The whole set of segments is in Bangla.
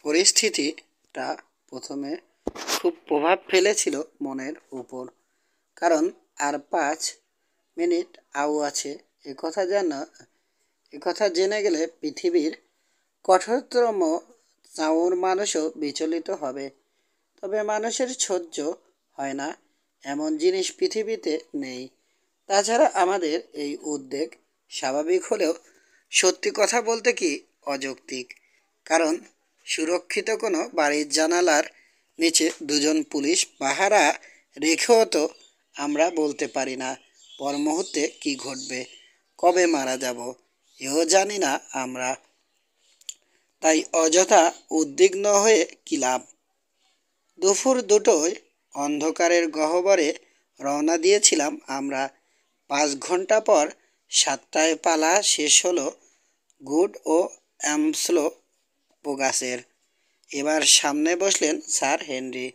পরিস্থিতিটা প্রথমে খুব প্রভাব ফেলেছিল মনের উপর। কারণ আর 5 মিনিট আউ আছে, একথা জেনে গেলে পৃথিবীর কঠোরতম চাউর মানুষও বিচলিত হবে। তবে মানুষের সহ্য হয় না এমন জিনিস পৃথিবীতে নেই। তাছাড়া আমাদের এই উদ্বেগ স্বাভাবিক হলেও সত্যি কথা বলতে কি অযৌক্তিক। কারণ সুরক্ষিত কোনো বাড়ির জানালার নিচে দুজন পুলিশ পাহারা রেখেও তো আমরা বলতে পারি না পর মুহূর্তে কী ঘটবে, কবে মারা যাব এও জানি না আমরা। তাই অযথা উদ্বিগ্ন হয়ে কী লাভ। দুপুর 2টোয় অন্ধকারের গহ্বরে রওনা দিয়েছিলাম আমরা। 5 ঘন্টা পর 7টায় পালা শেষ হলো গুড ও অ্যামসলো পোগাসের। এবার সামনে বসলেন স্যার হেনরি,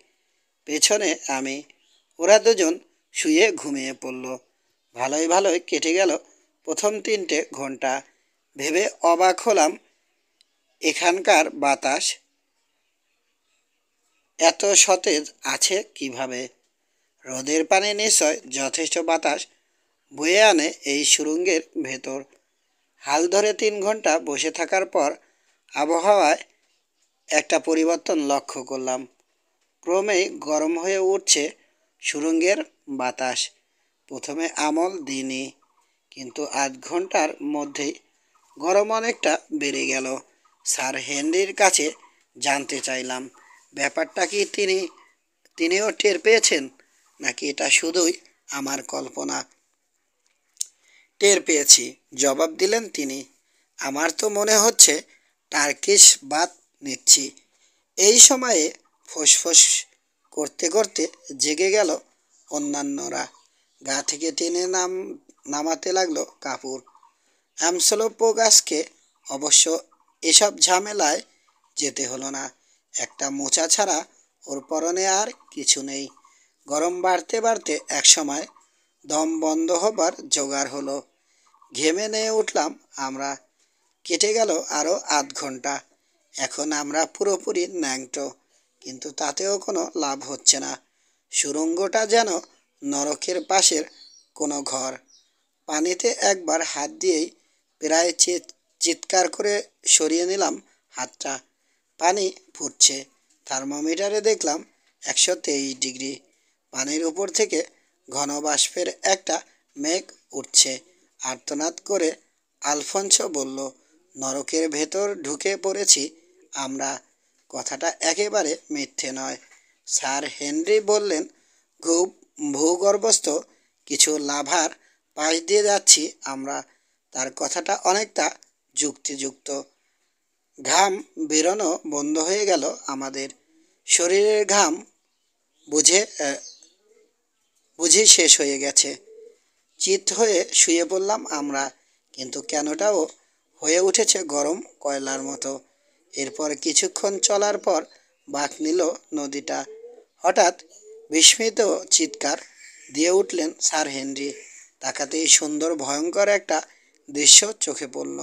পেছনে আমি। ওরা দুজন শুয়ে ঘুমিয়ে পড়ল। ভালোই ভালোই কেটে গেল প্রথম 3টে ঘন্টা। ভেবে অবাক হলাম এখানকার বাতাস এত সতেজ আছে কিভাবে। হ্রদের পানি নিশ্চয় যথেষ্ট বাতাস বয়ে আনে এই সুড়ঙ্গের ভেতর। হাল ধরে 3 ঘন্টা বসে থাকার পর আবহাওয়ায় একটা পরিবর্তন লক্ষ্য করলাম। ক্রমেই গরম হয়ে উঠছে সুড়ঙ্গের বাতাস। প্রথমে আমল দিইনি, কিন্তু 8 ঘন্টার মধ্যেই গরম অনেকটা বেড়ে গেল। স্যার হেনরির কাছে জানতে চাইলাম ব্যাপারটা কি তিনিও টের পেয়েছেন, নাকি এটা শুধুই আমার কল্পনা। টের পেয়েছি, জবাব দিলেন তিনি। আমার তো মনে হচ্ছে টার্কিশ বাত নিচ্ছি। এই সময়ে ফোঁস করতে করতে জেগে গেল অন্যান্যরা। গা থেকে টেনে নামাতে লাগলো কাপড়। অ্যামসোলোপোগাসকে অবশ্য এসব ঝামেলায় যেতে হলো না। একটা মোচা ছাড়া ওর পরনে আর কিছু নেই। গরম বাড়তে বাড়তে একসময় দম বন্ধ হবার জোগাড় হলো। ঘেমে নিয়ে উঠলাম আমরা। কেটে গেল আরও 8 ঘন্টা। এখন আমরা পুরোপুরি ন্যাংটো, কিন্তু তাতেও কোনো লাভ হচ্ছে না। সুড়ঙ্গটা যেন নরকের পাশের কোনো ঘর। পানিতে একবার হাত দিয়েই প্রায় চিৎকার করে সরিয়ে নিলাম হাতটা। পানি ফুটছে। থার্মোমিটারে দেখলাম 123 ডিগ্রি। পানির উপর থেকে ঘন বাষ্পের একটা মেঘ উঠছে। আর্তনাদ করে আলফোন্সো বলল, নরকের ভেতর ঢুকে পড়েছি আমরা। কথাটা একেবারে মিথ্যে নয়। স্যার হেনরি বললেন, খুব ভূগর্ভস্থ কিছু লাভার পাশ দিয়ে যাচ্ছি আমরা। তার কথাটা অনেকটা যুক্তিযুক্ত। ঘাম বেরোনো বন্ধ হয়ে গেল আমাদের। শরীরের ঘাম বুঝি শেষ হয়ে গেছে। চিত হয়ে শুয়ে পড়লাম আমরা, কিন্তু কেনটাও হয়ে উঠেছে গরম কয়লার মতো। এরপর কিছুক্ষণ চলার পর বাঁক নিল নদীটা। হঠাৎ বিস্মিত চিৎকার দিয়ে উঠলেন স্যার হেনরি। তাকাতেই সুন্দর ভয়ঙ্কর একটা দৃশ্য চোখে পড়ল।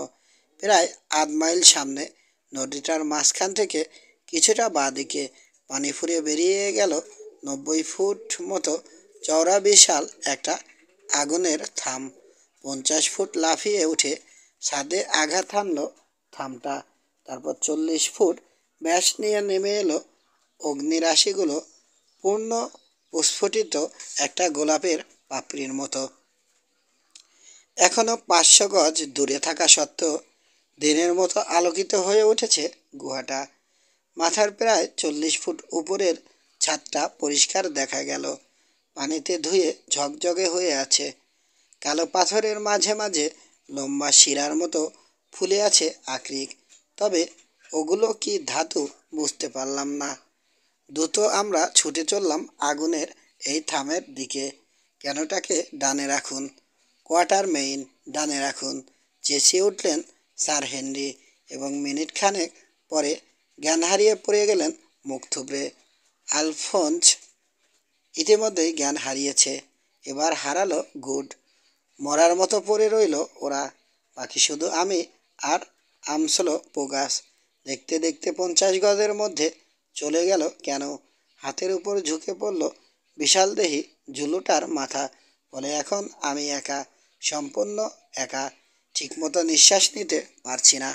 প্রায় আধ মাইল সামনে নদীটার মাঝখান থেকে কিছুটা বাঁদিকে পানি ফুঁড়ে বেরিয়ে গেল 90 ফুট মতো চওড়া বিশাল একটা আগুনের থাম। 50 ফুট লাফিয়ে উঠে ছাদে আঘাত হানল থামটা। তারপর 40 ফুট ব্যাস নিয়ে নেমে এলো অগ্নিরাশিগুলো পূর্ণ প্রস্ফুটিত একটা গোলাপের পাপড়ির মতো। এখনো 500 গজ দূরে থাকা সত্ত্বেও দিনের মতো আলোকিত হয়ে উঠেছে গুহাটা। মাথার প্রায় 40 ফুট উপরের ছাদটা পরিষ্কার দেখা গেল। পানিতে ধুয়ে ঝকঝকে হয়ে আছে। কালো পাথরের মাঝে মাঝে লম্বা শিরার মতো ফুলে আছে আকরিক। তবে ওগুলো কি ধাতু বুঝতে পারলাম না। দ্রুত আমরা ছুটে চললাম আগুনের এই থামের দিকে। কেনটাকে ডানে রাখুন, কোয়ার্টার মেইন ডানে রাখুন, চেঁচিয়ে উঠলেন স্যার হেনরি, এবং মিনিট খানেক পরে জ্ঞান হারিয়ে পড়ে গেলেন মুখ থুবড়ে। আলফোন্স ইতিমধ্যেই জ্ঞান হারিয়েছে। এবার হারালো গুড। মরার মতো পড়ে রইল ওরা। বাকি শুধু আমি আর আমসলো পোগাস। দেখতে দেখতে 50 গজের মধ্যে চলে গেল কেন। হাতের উপর ঝুঁকে পড়ল বিশাল দেহি জুলুটার মাথা। বলে, এখন আমি একা, সম্পূর্ণ একা, ঠিকমতো নিঃশ্বাস নিতে পারছি না।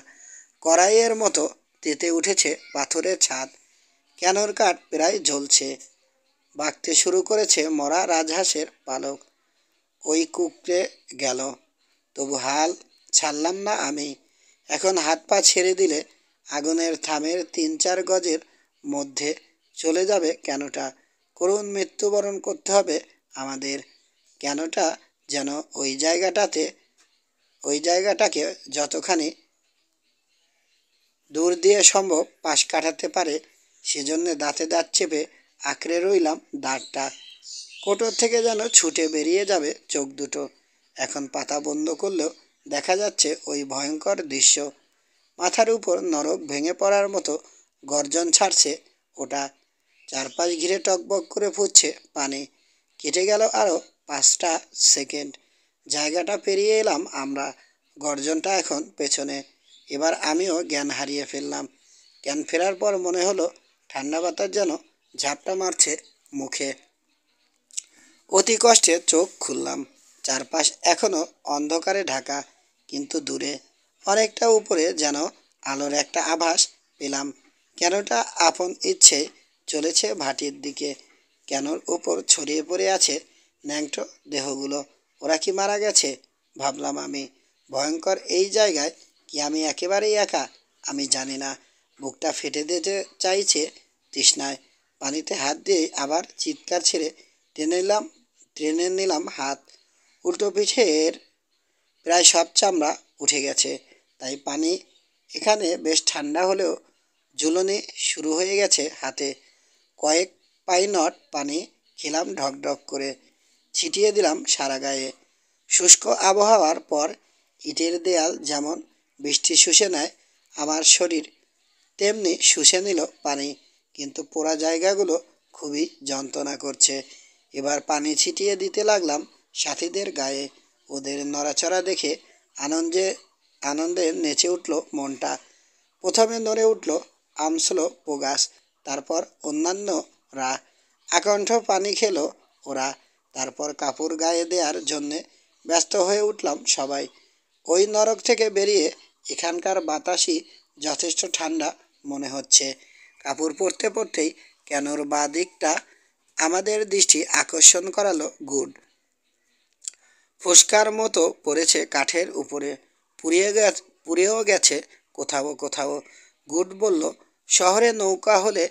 কড়াইয়ের মতো তেতে উঠেছে পাথরের ছাদ। ক্যানোর কাঠ প্রায় জ্বলছে। বাঁকতে শুরু করেছে মরা রাজহাঁসের পালক। ওই কুঁকড়ে গেল, তবু হাল ছাড়লাম না আমি। এখন হাত পা ছেড়ে দিলে আগুনের থামের 3-4 গজের মধ্যে চলে যাবে কেনটা। করুণ মৃত্যুবরণ করতে হবে আমাদের। কেনটা যেন ওই জায়গাটাকে যতখানি দূর দিয়ে সম্ভব পাশ কাটাতে পারে, সেজন্য দাঁতে দাঁত চেপে আঁকড়ে রইলাম দাঁতটা। কোটর থেকে যেন ছুটে বেরিয়ে যাবে চোখ দুটো। এখন পাতা বন্ধ করলেও দেখা যাচ্ছে ওই ভয়ঙ্কর দৃশ্য। মাথার উপর নরক ভেঙে পড়ার মতো গর্জন ছাড়ছে ওটা। চারপাশ ঘিরে টকবক করে ফুটছে পানি। কেটে গেল আরও 5টা সেকেন্ড। জায়গাটা পেরিয়ে এলাম আমরা। গর্জনটা এখন পেছনে। এবার আমিও জ্ঞান হারিয়ে ফেললাম। জ্ঞান ফেরার পর মনে হলো ঠান্ডা বাতাস যেন ঝাপটা মারছে মুখে। অতি কষ্টে চোখ খুললাম। চারপাশ এখনো অন্ধকারে ঢাকা, কিন্তু দূরে অনেকটা উপরে যেন আলোর একটা আভাস পেলাম। কেনটা আপন ইচ্ছে চলেছে ভাটির দিকে। কেনর উপর ছড়িয়ে পড়ে আছে ন্যাংটো দেহগুলো। ওরা কি মারা গেছে, ভাবলাম আমি। ভয়ঙ্কর এই জায়গায় কি আমি একেবারেই একা? আমি জানি না। বুকটা ফেটে দিতে চাইছে তৃষ্ণায়। পানিতে হাত দিয়ে আবার চিৎকার ছেড়ে টেনে নিলাম হাত। উল্টো পিঠের প্রায় সব চামড়া উঠে গেছে। তাই পানি এখানে বেশ ঠান্ডা হলেও ঝুলনি শুরু হয়ে গেছে হাতে। কয়েক পাইনট পানি খেলাম ঢকঢক করে, ছিটিয়ে দিলাম সারা গায়ে। শুষ্ক আবহাওয়ার পর ইটের দেয়াল যেমন বৃষ্টি শুষে নেয়, আমার শরীর তেমনি শুষে নিল পানি। কিন্তু পোড়া জায়গাগুলো খুবই যন্ত্রণা করছে। এবার পানি ছিটিয়ে দিতে লাগলাম সাথীদের গায়ে। ওদের নড়াচড়া দেখে আনন্দে নেচে উঠল মনটা। প্রথমে নড়ে উঠল আমসলো পোগাস, তারপর অন্যান্যরা। আকণ্ঠ পানি খেলো ওরা। তারপর কাপড় গায়ে দেওয়ার জন্যে ব্যস্ত হয়ে উঠলাম সবাই। ওই নরক থেকে বেরিয়ে এখানকার বাতাসই যথেষ্ট ঠান্ডা মনে হচ্ছে। কাপড় পরতে পরতেই কেনর বাঁ দিকটা আমাদের দৃষ্টি আকর্ষণ করালো গুড। ফুসকার মতো পড়েছে কাঠের উপরে, পুড়েও গেছে কোথাও কোথাও। গুড বলল, শহরে নৌকা হলে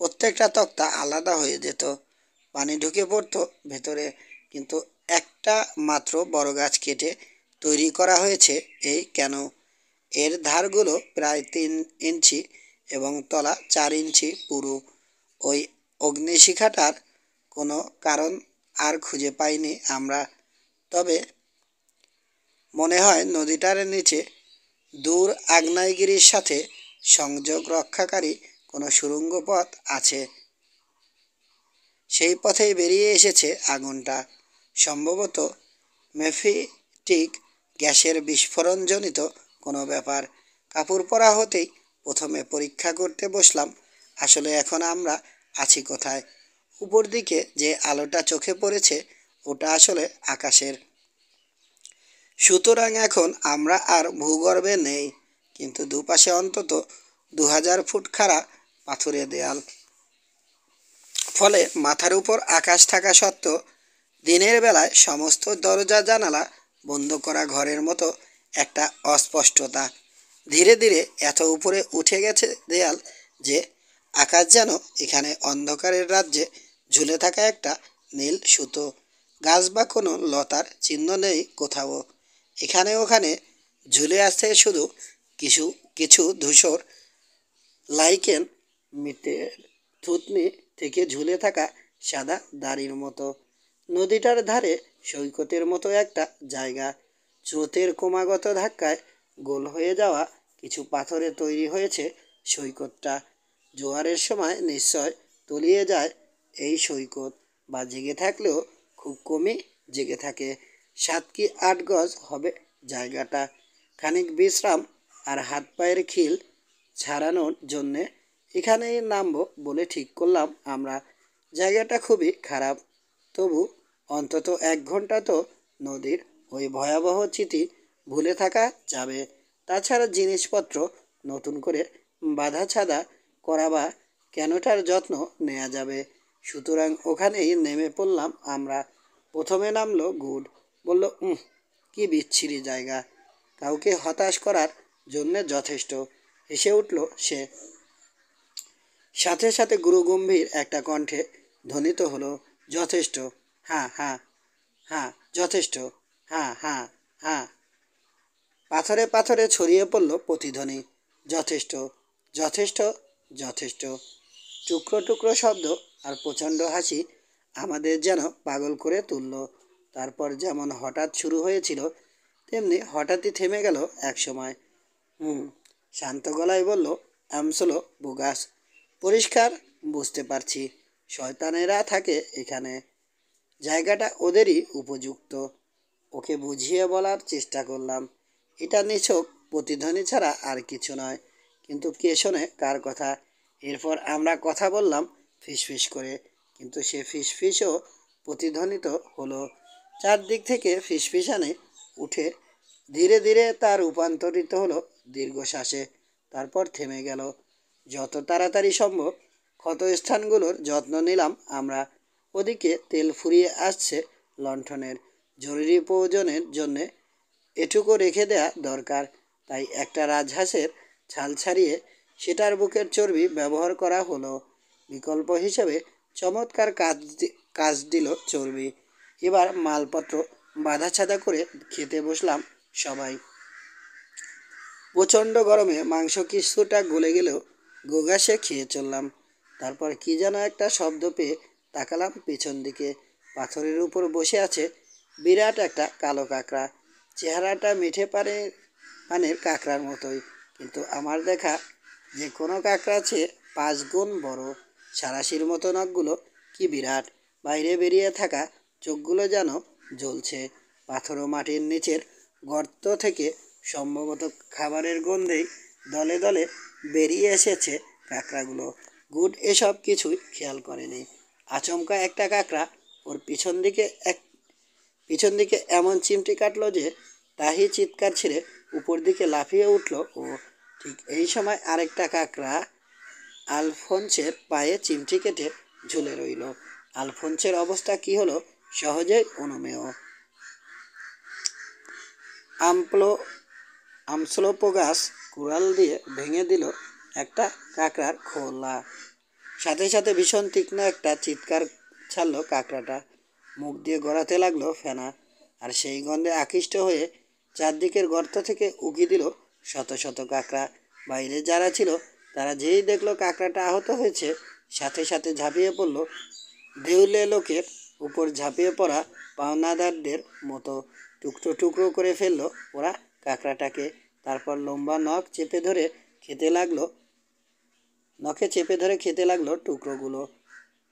প্রত্যেকটা তক্তা আলাদা হয়ে যেত, পানি ঢুকে পড়তো ভেতরে। কিন্তু একটা মাত্র বড় গাছ কেটে তৈরি করা হয়েছে এই কেন। এর ধারগুলো প্রায় 3 ইঞ্চি এবং তলা 4 ইঞ্চি পুরু। ওই অগ্নিশিখাটার কোনো কারণ আর খুঁজে পাইনি আমরা। তবে মনে হয় নদীটার নিচে দূর আগ্নেয়গিরির সাথে সংযোগ রক্ষাকারী কোনো সুড়ঙ্গ পথ আছে। সেই পথেই বেরিয়ে এসেছে আগুনটা। সম্ভবত মেফিটিক গ্যাসের বিস্ফোরণজনিত কোনো ব্যাপার। কাপড় পরা হতেই প্রথমে পরীক্ষা করতে বসলাম আসলে এখন আমরা আছি কোথায়। উপর দিকে যে আলোটা চোখে পড়েছে ওটা আসলে আকাশের। সুতরাং এখন আমরা আর ভূগর্ভে নেই, কিন্তু দুপাশে অন্তত 2000 ফুট খাড়া পাথুরে দেয়াল। ফলে মাথার উপর আকাশ থাকা সত্ত্বেও দিনের বেলায় সমস্ত দরজা জানালা বন্ধ করা ঘরের মতো একটা অস্পষ্টতা। ধীরে ধীরে এত উপরে উঠে গেছে দেয়াল যে আকাশ যেন এখানে অন্ধকারের রাজ্যে ঝুলে থাকা একটা নীল সুতো। গাছ বা কোনো লতার চিহ্ন নেই কোথাও। এখানে ওখানে ঝুলে আছে শুধু কিছু কিছু ধূসর লাইকেন, মিটের থুতনি থেকে ঝুলে থাকা সাদা দাড়ির মতো। নদীটার ধারে সৈকতের মতো একটা জায়গা। স্রোতের ক্রমাগত ধাক্কায় গোল হয়ে যাওয়া কিছু পাথরে তৈরি হয়েছে সৈকতটা। জোয়ারের সময় নিশ্চয় তলিয়ে যায় এই সৈকত, বা জেগে থাকলেও খুব কমই জেগে থাকে। 7 কি 8 গজ হবে জায়গাটা। খানিক বিশ্রাম আর হাত পায়ের খিল ছাড়ানোর জন্যে এখানেই নামবো বলে ঠিক করলাম আমরা। জায়গাটা খুবই খারাপ, তবু অন্তত 1 ঘন্টা তো নদীর ওই ভয়াবহ চিঠি ভুলে থাকা যাবে। তাছাড়া জিনিসপত্র নতুন করে বাঁধা ছাদা করা বা কেনটার যত্ন নেওয়া যাবে। সুতরাং ওখানেই নেমে পড়লাম আমরা। প্রথমে নামলো গুড, বলল কি বিচ্ছিরি জায়গা, কাউকে হতাশ করার জন্যে যথেষ্ট। হেসে উঠল সে। সাথে সাথে গুরুগম্ভীর একটা কণ্ঠে ধ্বনিত হলো, যথেষ্ট, হ্যাঁ হ্যাঁ হ্যাঁ, যথেষ্ট, হ্যাঁ হ্যাঁ হ্যাঁ। পাথরে পাথরে ছড়িয়ে পড়ল প্রতিধ্বনি, যথেষ্ট, যথেষ্ট, যথেষ্ট। টুকরো টুকরো শব্দ আর প্রচণ্ড হাসি আমাদের যেন পাগল করে তুলল। তারপর যেমন হঠাৎ শুরু হয়েছিল তেমনি হঠাৎই থেমে গেল এক সময়। শান্ত গলায় বলল, অ্যামসোলো বোগাস, পরিষ্কার বুঝতে পারছি শয়তানেরা থাকে এখানে। জায়গাটা ওদেরই উপযুক্ত। ওকে বুঝিয়ে বলার চেষ্টা করলাম, এটা নিছক প্রতিধ্বনি ছাড়া আর কিছু নয়। কিন্তু কে শোনে কার কথা? এরপর আমরা কথা বললাম ফিসফিস করে, কিন্তু সে ফিসফিসও প্রতিধ্বনিত হলো। চারদিক থেকে ফিসফিসানে উঠে ধীরে ধীরে তা রূপান্তরিত হলো দীর্ঘশ্বাসে, তারপর থেমে গেল। যত তাড়াতাড়ি সম্ভব ক্ষতস্থানগুলোর যত্ন নিলাম আমরা। ওদিকে তেল ফুরিয়ে আসছে লণ্ঠনের, জরুরি প্রয়োজনের জন্যে এটুকু রেখে দেয়া দরকার। তাই একটা রাজহাঁসের ছাল ছাড়িয়ে সেটার বুকের চর্বি ব্যবহার করা হলো বিকল্প হিসেবে। চমৎকার কাজ দিল চর্বি। এবার মালপত্র বাঁধাছাদা করে খেতে বসলাম সবাই। প্রচণ্ড গরমে মাংস কিছুটা গলে গেলেও গোগাসে খেয়ে চললাম। তারপর কি যেন একটা শব্দ পেয়ে তাকালাম পেছন দিকে। পাথরের উপর বসে আছে বিরাট একটা কালো কাঁকড়া। চেহারাটা মিঠে পানের কাঁকড়ার মতোই, কিন্তু আমার দেখা যে কোনো কাঁকড়া চেয়ে 5 গুণ বড়। সারাশির মতো নখগুলো কি বিরাট, বাইরে বেরিয়ে থাকা চোখগুলো যেন জ্বলছে। পাথর ও মাটির নিচের গর্ত থেকে সম্ভবত খাবারের গন্ধেই দলে দলে বেরিয়ে এসেছে কাঁকড়াগুলো। গুড এসব কিছুই খেয়াল করেনি। আচমকা একটা কাঁকড়া ওর পিছন দিকে এমন চিমটি কাটলো যে তাহি চিৎকার ছেড়ে উপর দিকে লাফিয়ে উঠল ও। ঠিক এই সময় আরেকটা কাঁকড়া আলফোন্সের পায়ে চিমটি কেটে ঝুলে রইল। আলফোন্সের অবস্থা কি হলো সহজেই অনুমেয়। আমস্লোপোগাস কুড়াল দিয়ে ভেঙে দিল একটা কাঁকড়ার খোলা। সাথে সাথে ভীষণ তীক্ষ্ণ একটা চিৎকার ছাড়ল কাঁকড়াটা। মুখ দিয়ে গড়াতে লাগলো ফেনা, আর সেই গন্ধে আকৃষ্ট হয়ে চারদিকের গর্ত থেকে উকি দিল শত শত কাঁকড়া। বাইরে যারা ছিল তারা যেই দেখলো কাঁকড়াটা আহত হয়েছে, সাথে সাথে ঝাঁপিয়ে পড়ল দেউলে লোকের উপর ঝাঁপিয়ে পড়া পাওনাদারদের মতো। টুকরো টুকরো করে ফেললো ওরা কাঁকড়াটাকে। তারপর লম্বা নখে চেপে ধরে খেতে লাগলো টুকরোগুলো।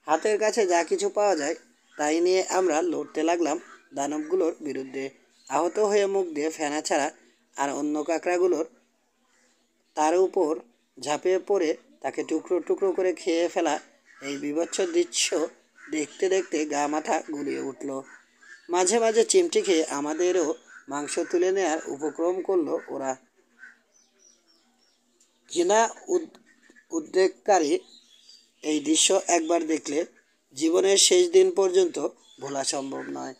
হাতের কাছে যা কিছু পাওয়া যায় তাই নিয়ে আমরা লড়তে লাগলাম দানবগুলোর বিরুদ্ধে। আহত হয়ে মুখ দিয়ে ফেনা ছাড়া আর অন্য কাঁকড়াগুলোর তার উপর ঝাঁপিয়ে পড়ে তাকে টুকরো টুকরো করে খেয়ে ফেলা, এই বীভৎস দৃশ্য দেখতে দেখতে গা মাথা গুলিয়ে উঠল। মাঝে মাঝে চিমটি খেয়ে আমাদেরও মাংস তুলে নেওয়ার উপক্রম করলো ওরা। ঘৃণা উদ্রেককারী এই দৃশ্য একবার দেখলে জীবনের শেষ দিন পর্যন্ত ভোলা সম্ভব নয়।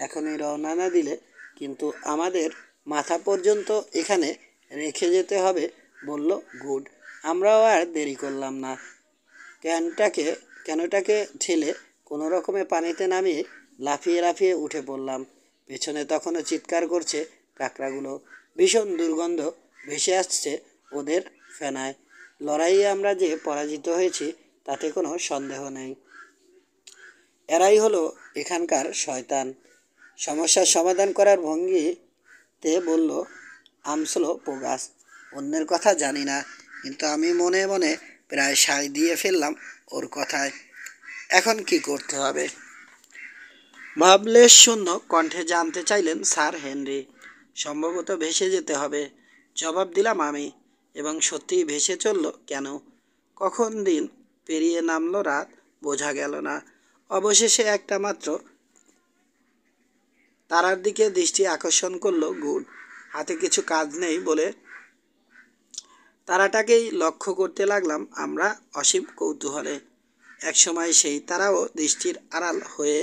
এখনই রওনা না দিলে কিন্তু আমাদের মাথা পর্যন্ত এখানে রেখে যেতে হবে, বলল গুড। আমরাও আর দেরি করলাম না। ক্যানোটাকে ঠেলে কোনো রকমে পানিতে নামিয়ে লাফিয়ে লাফিয়ে উঠে পড়লাম। পেছনে তখনও চিৎকার করছে কাঁকড়াগুলো। ভীষণ দুর্গন্ধ ভেসে আসছে ওদের ফেনায়। লড়াইয়ে আমরা যে পরাজিত হয়েছি তাতে কোনো সন্দেহ নেই। এরাই হলো এখানকার শয়তান। সমস্যার সমাধান করার ভঙ্গিতে বলল আমস্লোপোগাস। অন্যের কথা জানি না, কিন্তু আমি মনে মনে প্রায় সায় দিয়ে ফেললাম ওর কথায়। এখন কি করতে হবে? ভাবলেশ শূন্য কণ্ঠে জানতে চাইলেন স্যার হেনরি। সম্ভবত ভেসে যেতে হবে, জবাব দিলাম আমি। এবং সত্যিই ভেসে চলল কেন? কখন দিন পেরিয়ে নামলো রাত, বোঝা গেল না। অবশেষে একটা মাত্র তারার দিকে দৃষ্টি আকর্ষণ করলো গুড। হাতে কিছু কাজ নেই বলে তারাটাকেই লক্ষ্য করতে লাগলাম আমরা অসীম কৌতূহলে। একসময় সেই তারাও দৃষ্টির আড়াল হয়ে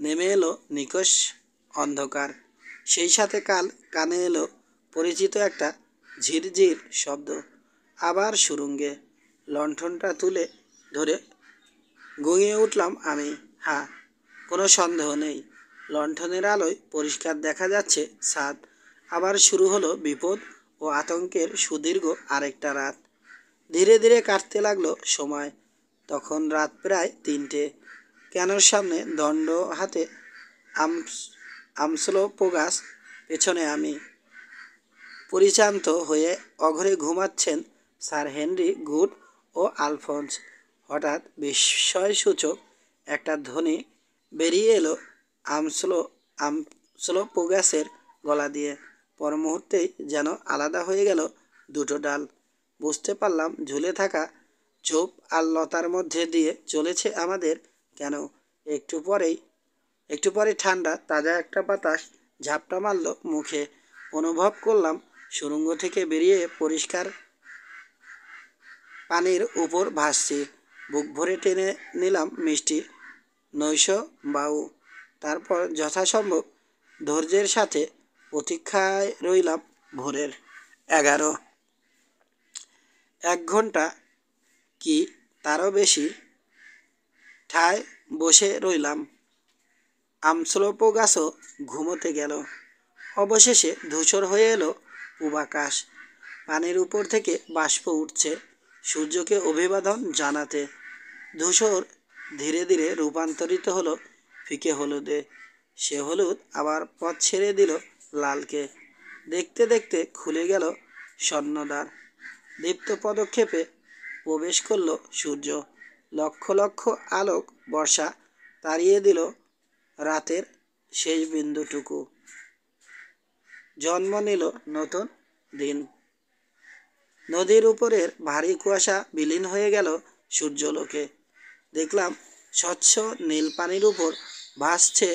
নেমে এলো নিকষ অন্ধকার। সেই সাথে কানে এলো পরিচিত একটা ঝিরঝির শব্দ। আবার সুরঙ্গে। লণ্ঠনটা তুলে ধরে গুঁইয়ে উঠলাম আমি। হ্যাঁ, কোনো সন্দেহ নেই, লণ্ঠনের আলোয় পরিষ্কার দেখা যাচ্ছে ছাদ। আবার শুরু হলো বিপদ ও আতঙ্কের সুদীর্ঘ আরেকটা রাত। ধীরে ধীরে কাটতে লাগলো সময়। তখন রাত প্রায় 3টে। ক্যানোর সামনে দণ্ড হাতে আমসোলোপোগাস, পেছনে আমি। পরিচান্ত হয়ে অঘরে ঘুমাচ্ছেন স্যার হেনরি, গুড ও আলফোন্স। হঠাৎ বিস্ময়সূচক একটা ধ্বনি বেরিয়ে এলো আমসোলোপোগাসের গলা দিয়ে। পর মুহূর্তেই যেন আলাদা হয়ে গেল দুটো ডাল। বুঝতে পারলাম ঝুলে থাকা ঝোপ আর লতার মধ্যে দিয়ে চলেছে আমাদের কেন। একটু পরে ঠান্ডা তাজা একটা বাতাস ঝাপটা মারল মুখে। অনুভব করলাম সুড়ঙ্গ থেকে বেরিয়ে পরিষ্কার পানির উপর ভাসছি। বুক ভরে টেনে নিলাম মিষ্টি নৈশ বায়ু। তারপর যথাসম্ভব ধৈর্যের সাথে প্রতীক্ষায় রইলাম ভোরের 11। 1 ঘন্টা কি তারও বেশি ঠায় বসে রইলাম। আমসোলোপোগাসও ঘুমোতে গেল। অবশেষে ধূসর হয়ে এলো পূবাকাশ। পানির উপর থেকে বাষ্প উঠছে সূর্যকে অভিবাদন জানাতে। ধূসর ধীরে ধীরে রূপান্তরিত হলো ফিকে হলুদে। সে হলুদ আবার পথ ছেড়ে দিল লালকে। দেখতে দেখতে খুলে গেল স্বর্ণদ্বার। দীপ্ত পদক্ষেপে প্রবেশ করল সূর্য। লক্ষ লক্ষ আলোক বর্ষা তাড়িয়ে দিল রাতের শেষ বিন্দুটুকু। জন্ম নিল নতুন দিন। নদীর উপরের ভারী কুয়াশা বিলীন হয়ে গেল সূর্যলোকে। দেখলাম স্বচ্ছ নীল পানির উপর ভাসছে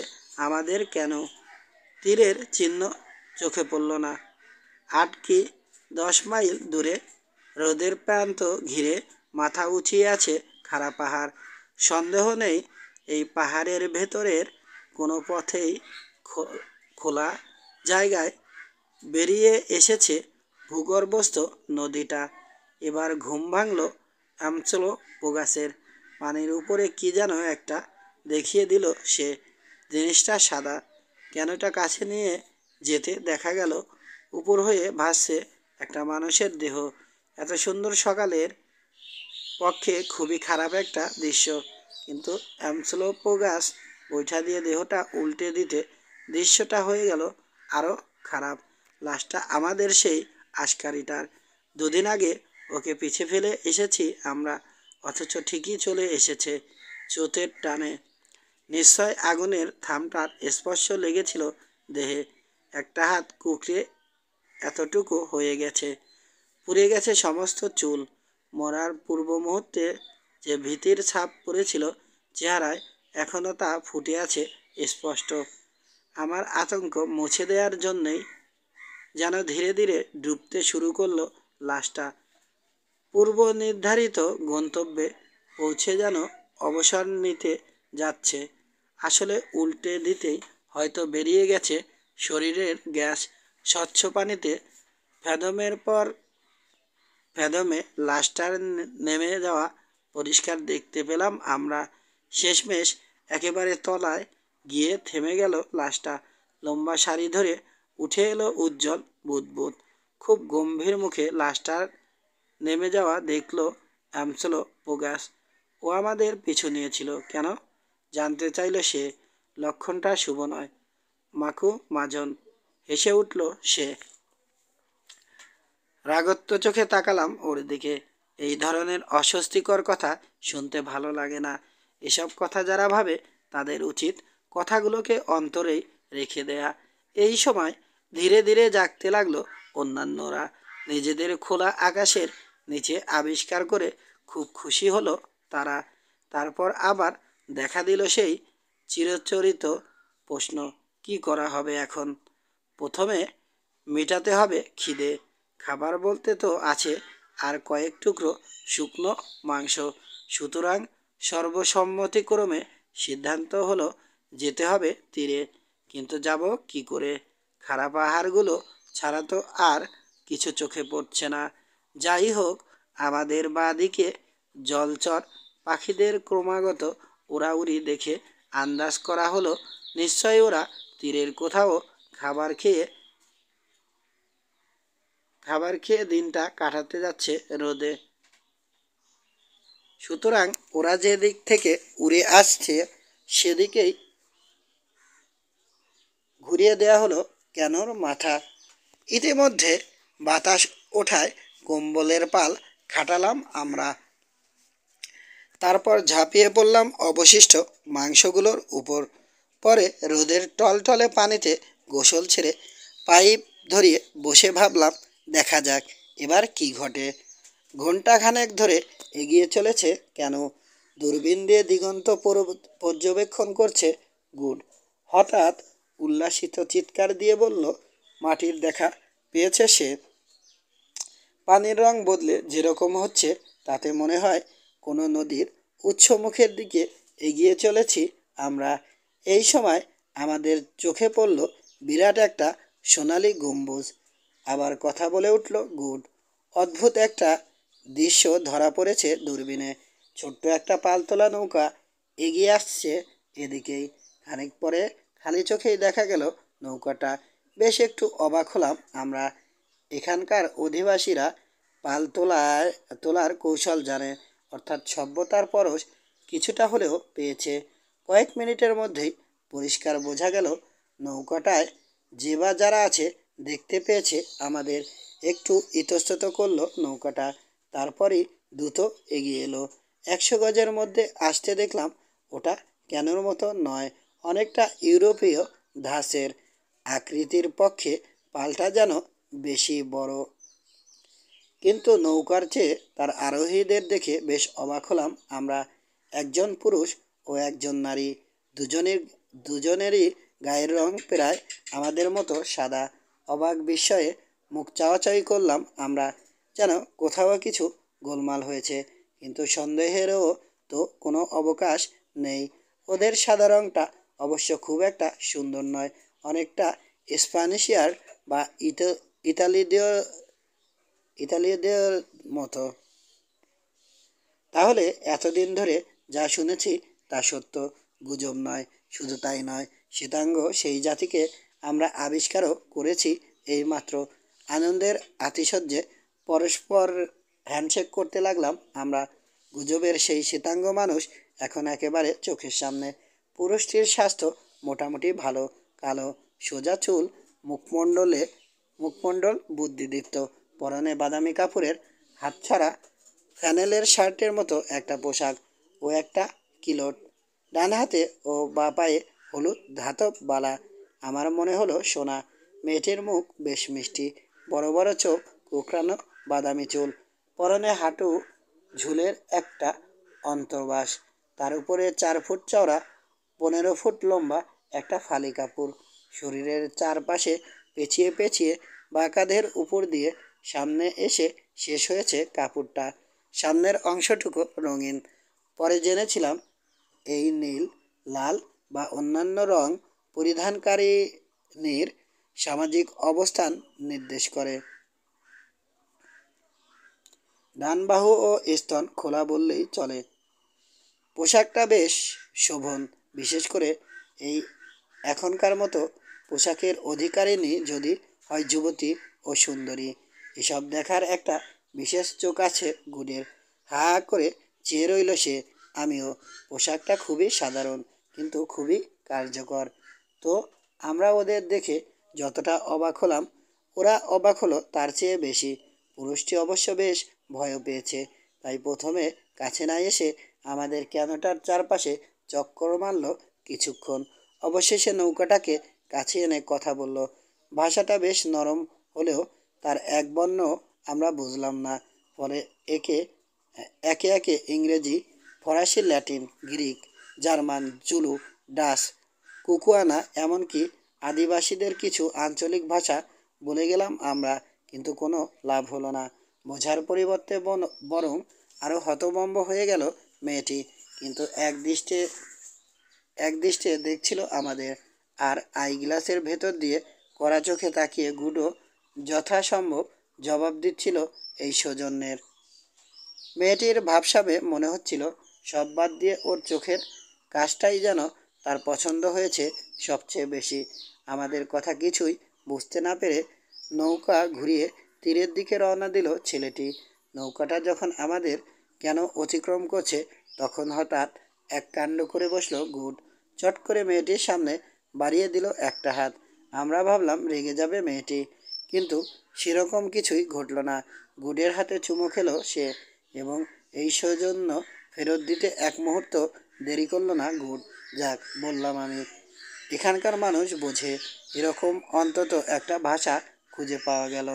আমাদের কেন। তীরের চিহ্ন চোখে পড়ল না। 8 কি 10 মাইল দূরে হ্রদের প্রান্ত ঘিরে মাথা উঁচিয়ে আছে খাড়া পাহাড়। সন্দেহ নেই এই পাহাড়ের ভেতরের কোনো পথেই খোলা জায়গায় বেরিয়ে এসেছে ভূগর্ভস্থ নদীটা। এবার ঘুম ভাঙল আমসোলোপোগাসের। পানির উপরে কি যেন একটা দেখিয়ে দিল সে। জিনিসটা সাদা। কেনটা কাছে নিয়ে যেতে দেখা গেল উপর হয়ে ভাসছে একটা মানুষের দেহ। এত সুন্দর সকালের পক্ষে খুবই খারাপ একটা দৃশ্য। কিন্তু আমসোলোপোগাস বৈঠা দিয়ে দেহটা উল্টে দিতে দৃশ্যটা হয়ে গেল আরও খারাপ। লাশটা আমাদের সেই আশকারিটার। 2 দিন আগে ওকে পিছে ফেলে এসেছি আমরা, অথচ ঠিকই চলে এসেছে চোতের টানে। নিশ্চয় আগুনের থামটার স্পর্শ লেগেছিল দেহে। একটা হাত কুঁকড়ে এতটুকু হয়ে গেছে। পুড়ে গেছে সমস্ত চুল। মরার পূর্ব মুহূর্তে যে ভীতির ছাপ পড়েছিল চেহারায়, এখনও তা ফুটে আছে স্পষ্ট। আমার আতঙ্ক মুছে দেওয়ার জন্যেই যেন ধীরে ধীরে ডুবতে শুরু করলো লাশটা। পূর্ব নির্ধারিত গন্তব্যে পৌঁছে যেন অবসর নিতে যাচ্ছে। আসলে উল্টে দিতেই হয়তো বেরিয়ে গেছে শরীরের গ্যাস। স্বচ্ছ পানিতে ফেদমের পর ফেদমে লাশটার নেমে যাওয়া পরিষ্কার দেখতে পেলাম আমরা। শেষমেশ একেবারে তলায় গিয়ে থেমে গেল লাশটা। লম্বা সারি ধরে উঠে এলো উজ্জ্বল বুদবুদ। খুব গম্ভীর মুখে লাশটার নেমে যাওয়া দেখল আমসোলোপোগাস। ও আমাদের পিছু নিয়েছিল কেন জানতে চাইল সে। লক্ষণটা শুভ নয়। মাকু মাজন, হেসে উঠল সে। রাগত্ব চোখে তাকালাম ওর দিকে। এই ধরনের অস্বস্তিকর কথা শুনতে ভালো লাগে না। এসব কথা যারা ভাবে তাদের উচিত কথাগুলোকে অন্তরেই রেখে দেয়া। এই সময় ধীরে ধীরে জাগতে লাগলো অন্যান্যরা। নিজেদের খোলা আকাশের নিচে আবিষ্কার করে খুব খুশি হলো তারা। তারপর আবার দেখা দিল সেই চিরচরিত প্রশ্ন, কি করা হবে এখন? প্রথমে মেটাতে হবে খিদে। খাবার বলতে তো আছে আর কয়েক টুকরো শুকনো মাংস। সুতরাং সর্বসম্মতিক্রমে সিদ্ধান্ত হলো যেতে হবে তীরে। কিন্তু যাব কি করে? খারাপ আহারগুলো ছাড়া তো আর কিছু চোখে পড়ছে না। যাই হোক, আমাদের বাঁদিকে জলচর পাখিদের ক্রমাগত উড়াউড়ি দেখে আন্দাজ করা হলো নিশ্চয়ই ওরা তীরের কোথাও খাবার খেয়ে দিনটা কাটাতে যাচ্ছে রোদে। সুতরাং ওরা যে দিক থেকে উড়ে আসছে সেদিকেই ঘুরিয়ে দেওয়া হলো ক্যানোর মাথা। ইতিমধ্যে বাতাস ওঠায় কম্বলের পাল খাটালাম আমরা। তারপর ঝাঁপিয়ে পড়লাম অবশিষ্ট মাংসগুলোর উপর। পরে রোদের টলটলে পানিতে গোসল ছেড়ে পাইপ ধরিয়ে বসে ভাবলাম, দেখা যাক এবার কি ঘটে। ঘণ্টাখানেক ধরে এগিয়ে চলেছে কেন, দূরবীন দিয়ে দিগন্ত পর্যবেক্ষণ করছে গুড। হঠাৎ উল্লাসিত চিৎকার দিয়ে বলল, মাটির দেখা পেয়েছে সে। পানির রং বদলে যেরকম হচ্ছে তাতে মনে হয় কোনো নদীর উৎসমুখের দিকে এগিয়ে চলেছি আমরা। এই সময় আমাদের চোখে পড়ল বিরাট একটা সোনালি গম্বুজ। আবার কথা বলে উঠল গুড। অদ্ভুত একটা দৃশ্য ধরা পড়েছে দূরবীনে। ছোট্ট একটা পালতোলা নৌকা এগিয়ে আসছে এদিকেই। খানিক পরে খালি চোখেই দেখা গেল নৌকাটা। বেশ একটু অবাক হলাম আমরা। এখানকার অধিবাসীরা পাল তোলার কৌশল জানে, অর্থাৎ সভ্যতার পরশ কিছুটা হলেও পেয়েছে। কয়েক মিনিটের মধ্যেই পরিষ্কার বোঝা গেল নৌকাটায় যে বা যারা আছে দেখতে পেয়েছে আমাদের। একটু ইতস্তত করলো নৌকাটা, তারপরই দ্রুত এগিয়ে এলো। 100 গজের মধ্যে আসতে দেখলাম ওটা ক্যানোর মতো নয়, অনেকটা ইউরোপীয় ধাঁচের আকৃতির পক্ষে পালটা যেন বেশি বড়। কিন্তু নৌকার চেয়ে তার আরোহীদের দেখে বেশ অবাক হলাম আমরা। একজন পুরুষ ও একজন নারী, দুজনেরই গায়ের রং প্রায় আমাদের মতো সাদা। অবাক বিস্ময়ে মুখ চাওয়াচাওয়ি করলাম আমরা, যেন কোথাও কিছু গোলমাল হয়েছে। কিন্তু সন্দেহেরও তো কোনো অবকাশ নেই। ওদের সাদা রংটা অবশ্য খুব একটা সুন্দর নয়, অনেকটা স্প্যানিশিয়ার বা ইতালীয়দের মতো। তাহলে এতদিন ধরে যা শুনেছি তা সত্য, গুজব নয়। শুধু তাই নয়, শ্বেতাঙ্গ সেই জাতিকে আমরা আবিষ্কারও করেছি এইমাত্র। আনন্দের আতিশয্যে পরস্পর হ্যান্ডশেক করতে লাগলাম আমরা। গুজবের সেই শ্বেতাঙ্গ মানুষ এখন একেবারে চোখের সামনে। পুরুষটির স্বাস্থ্য মোটামুটি ভালো, কালো সোজা চুল, মুখমণ্ডল বুদ্ধিদীপ্ত, পরনে বাদামি কাপড়ের হাতছাড়া ফ্যানেলের শার্টের মতো একটা পোশাক ও একটা কিলোট। ডান হাতে ও বাঁ পায়ে হলুদ ধাতব বালা, আমার মনে হলো সোনা। মেয়েটির মুখ বেশ মিষ্টি, বড় বড় চোখ, কোঁকড়ানো বাদামি চুল, পরনে হাঁটু ঝুলের একটা অন্তর্বাস, তার উপরে 4 ফুট চওড়া 15 ফুট লম্বা একটা ফালি কাপড়। শরীরের চারপাশে পেঁচিয়ে পেঁচিয়ে বা কাঁধের উপর দিয়ে সামনে এসে শেষ হয়েছে কাপড়টা। সামনের অংশটুকু রঙিন। পরে জেনেছিলাম এই নীল, লাল বা অন্যান্য রং পরিধানকারিনীর সামাজিক অবস্থান নির্দেশ করে। ডান বাহু ও স্তন খোলা বললেই চলে। পোশাকটা বেশ শোভন, বিশেষ করে এই এখনকার মতো পোশাকের অধিকারিণী যদি হয় যুবতী ও সুন্দরী। এসব দেখার একটা বিশেষ চোখ আছে গুডের। হা করে চেয়ে রইল সে, আমিও। পোশাকটা খুবই সাধারণ, কিন্তু খুবই কার্যকর। তো আমরা ওদের দেখে যতটা অবাক হলাম, ওরা অবাক হলো তার চেয়ে বেশি। পুরুষটি অবশ্য বেশ ভয়ও পেয়েছে, তাই প্রথমে কাছে না এসে আমাদের ক্যানোটার চারপাশে চক্কর মারল কিছুক্ষণ। অবশেষে নৌকাটাকে কাছে এনে কথা বলল। ভাষাটা বেশ নরম হলেও তার এক বর্ণ আমরা বুঝলাম না। পরে একে একে একে ইংরেজি, ফরাসি, Latin, Greek, German, Zulu, Dutch, Kukuana, এমনকি আদিবাসীদের কিছু আঞ্চলিক ভাষা বলে গেলাম আমরা, কিন্তু কোনো লাভ হলো না। বোঝার পরিবর্তে বরং আরও হতভম্ব হয়ে গেল মেয়েটি। কিন্তু এক দৃষ্টে দেখছিল আমাদের, আর আই গ্লাসের ভেতর দিয়ে কড়া চোখে তাকিয়ে গুডো যথাসম্ভব জবাব দিচ্ছিল এই সৌজন্যের। মেয়েটির ভাবসাবে মনে হচ্ছিল সব বাদ দিয়ে ওর চোখের কাজটাই যেন তার পছন্দ হয়েছে সবচেয়ে বেশি। আমাদের কথা কিছুই বুঝতে না পেরে নৌকা ঘুরিয়ে তীরের দিকে রওনা দিল ছেলেটি। নৌকাটা যখন আমাদের কেন অতিক্রম করছে, তখন হঠাৎ এক কাণ্ড করে বসলো গুড। চট করে মেয়েটির সামনে বাড়িয়ে দিল একটা হাত। আমরা ভাবলাম রেগে যাবে মেয়েটি, কিন্তু সেরকম কিছুই ঘটল না। গুডের হাতে চুমো খেলো সে, এবং এই সৌজন্য ফেরত দিতে এক মুহূর্ত দেরি করলো না গুড। যাক, বললাম আমি, এখানকার মানুষ বোঝে, এরকম অন্তত একটা ভাষা খুঁজে পাওয়া গেল।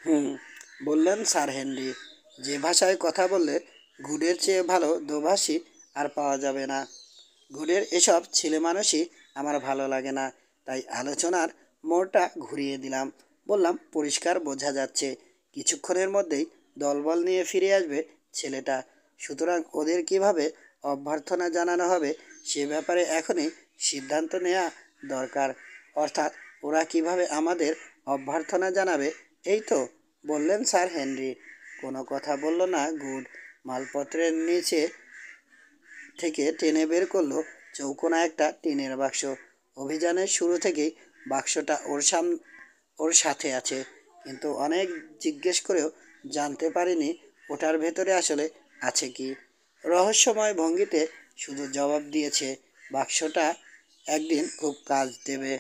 হুম, বললেন স্যার হেনরি। যে ভাষায় কথা বললে গুডের চেয়ে ভালো দোভাষী আর পাওয়া যাবে না। গুডের এসব ছেলে মানুষই আমার ভালো লাগে না, তাই আলোচনার মোড়টা ঘুরিয়ে দিলাম। বললাম, পরিষ্কার বোঝা যাচ্ছে কিছুক্ষণের মধ্যেই দলবল নিয়ে ফিরে আসবে ছেলেটা, সুতরাং ওদের কিভাবে অভ্যর্থনা জানানো হবে সে ব্যাপারে এখনই সিদ্ধান্ত নেওয়া দরকার। অর্থাৎ ওরা কিভাবে আমাদের অভ্যর্থনা জানাবে, এই তো, বললেন স্যার হেনরি। কোনো কথা বলল না গুড। মালপত্রের নিচে থেকে টেনে বের করলো চৌকোনা একটা টিনের বাক্স। অভিযানের শুরু থেকেই বাক্সটা ওর সাথে আছে, কিন্তু অনেক জিজ্ঞেস করেও জানতে পারিনি ওটার ভেতরে আসলে আছে কি। রহস্যময় ভঙ্গিতে শুধু জবাব দিয়েছে, বাক্সটা একদিন খুব কাজ দেবে।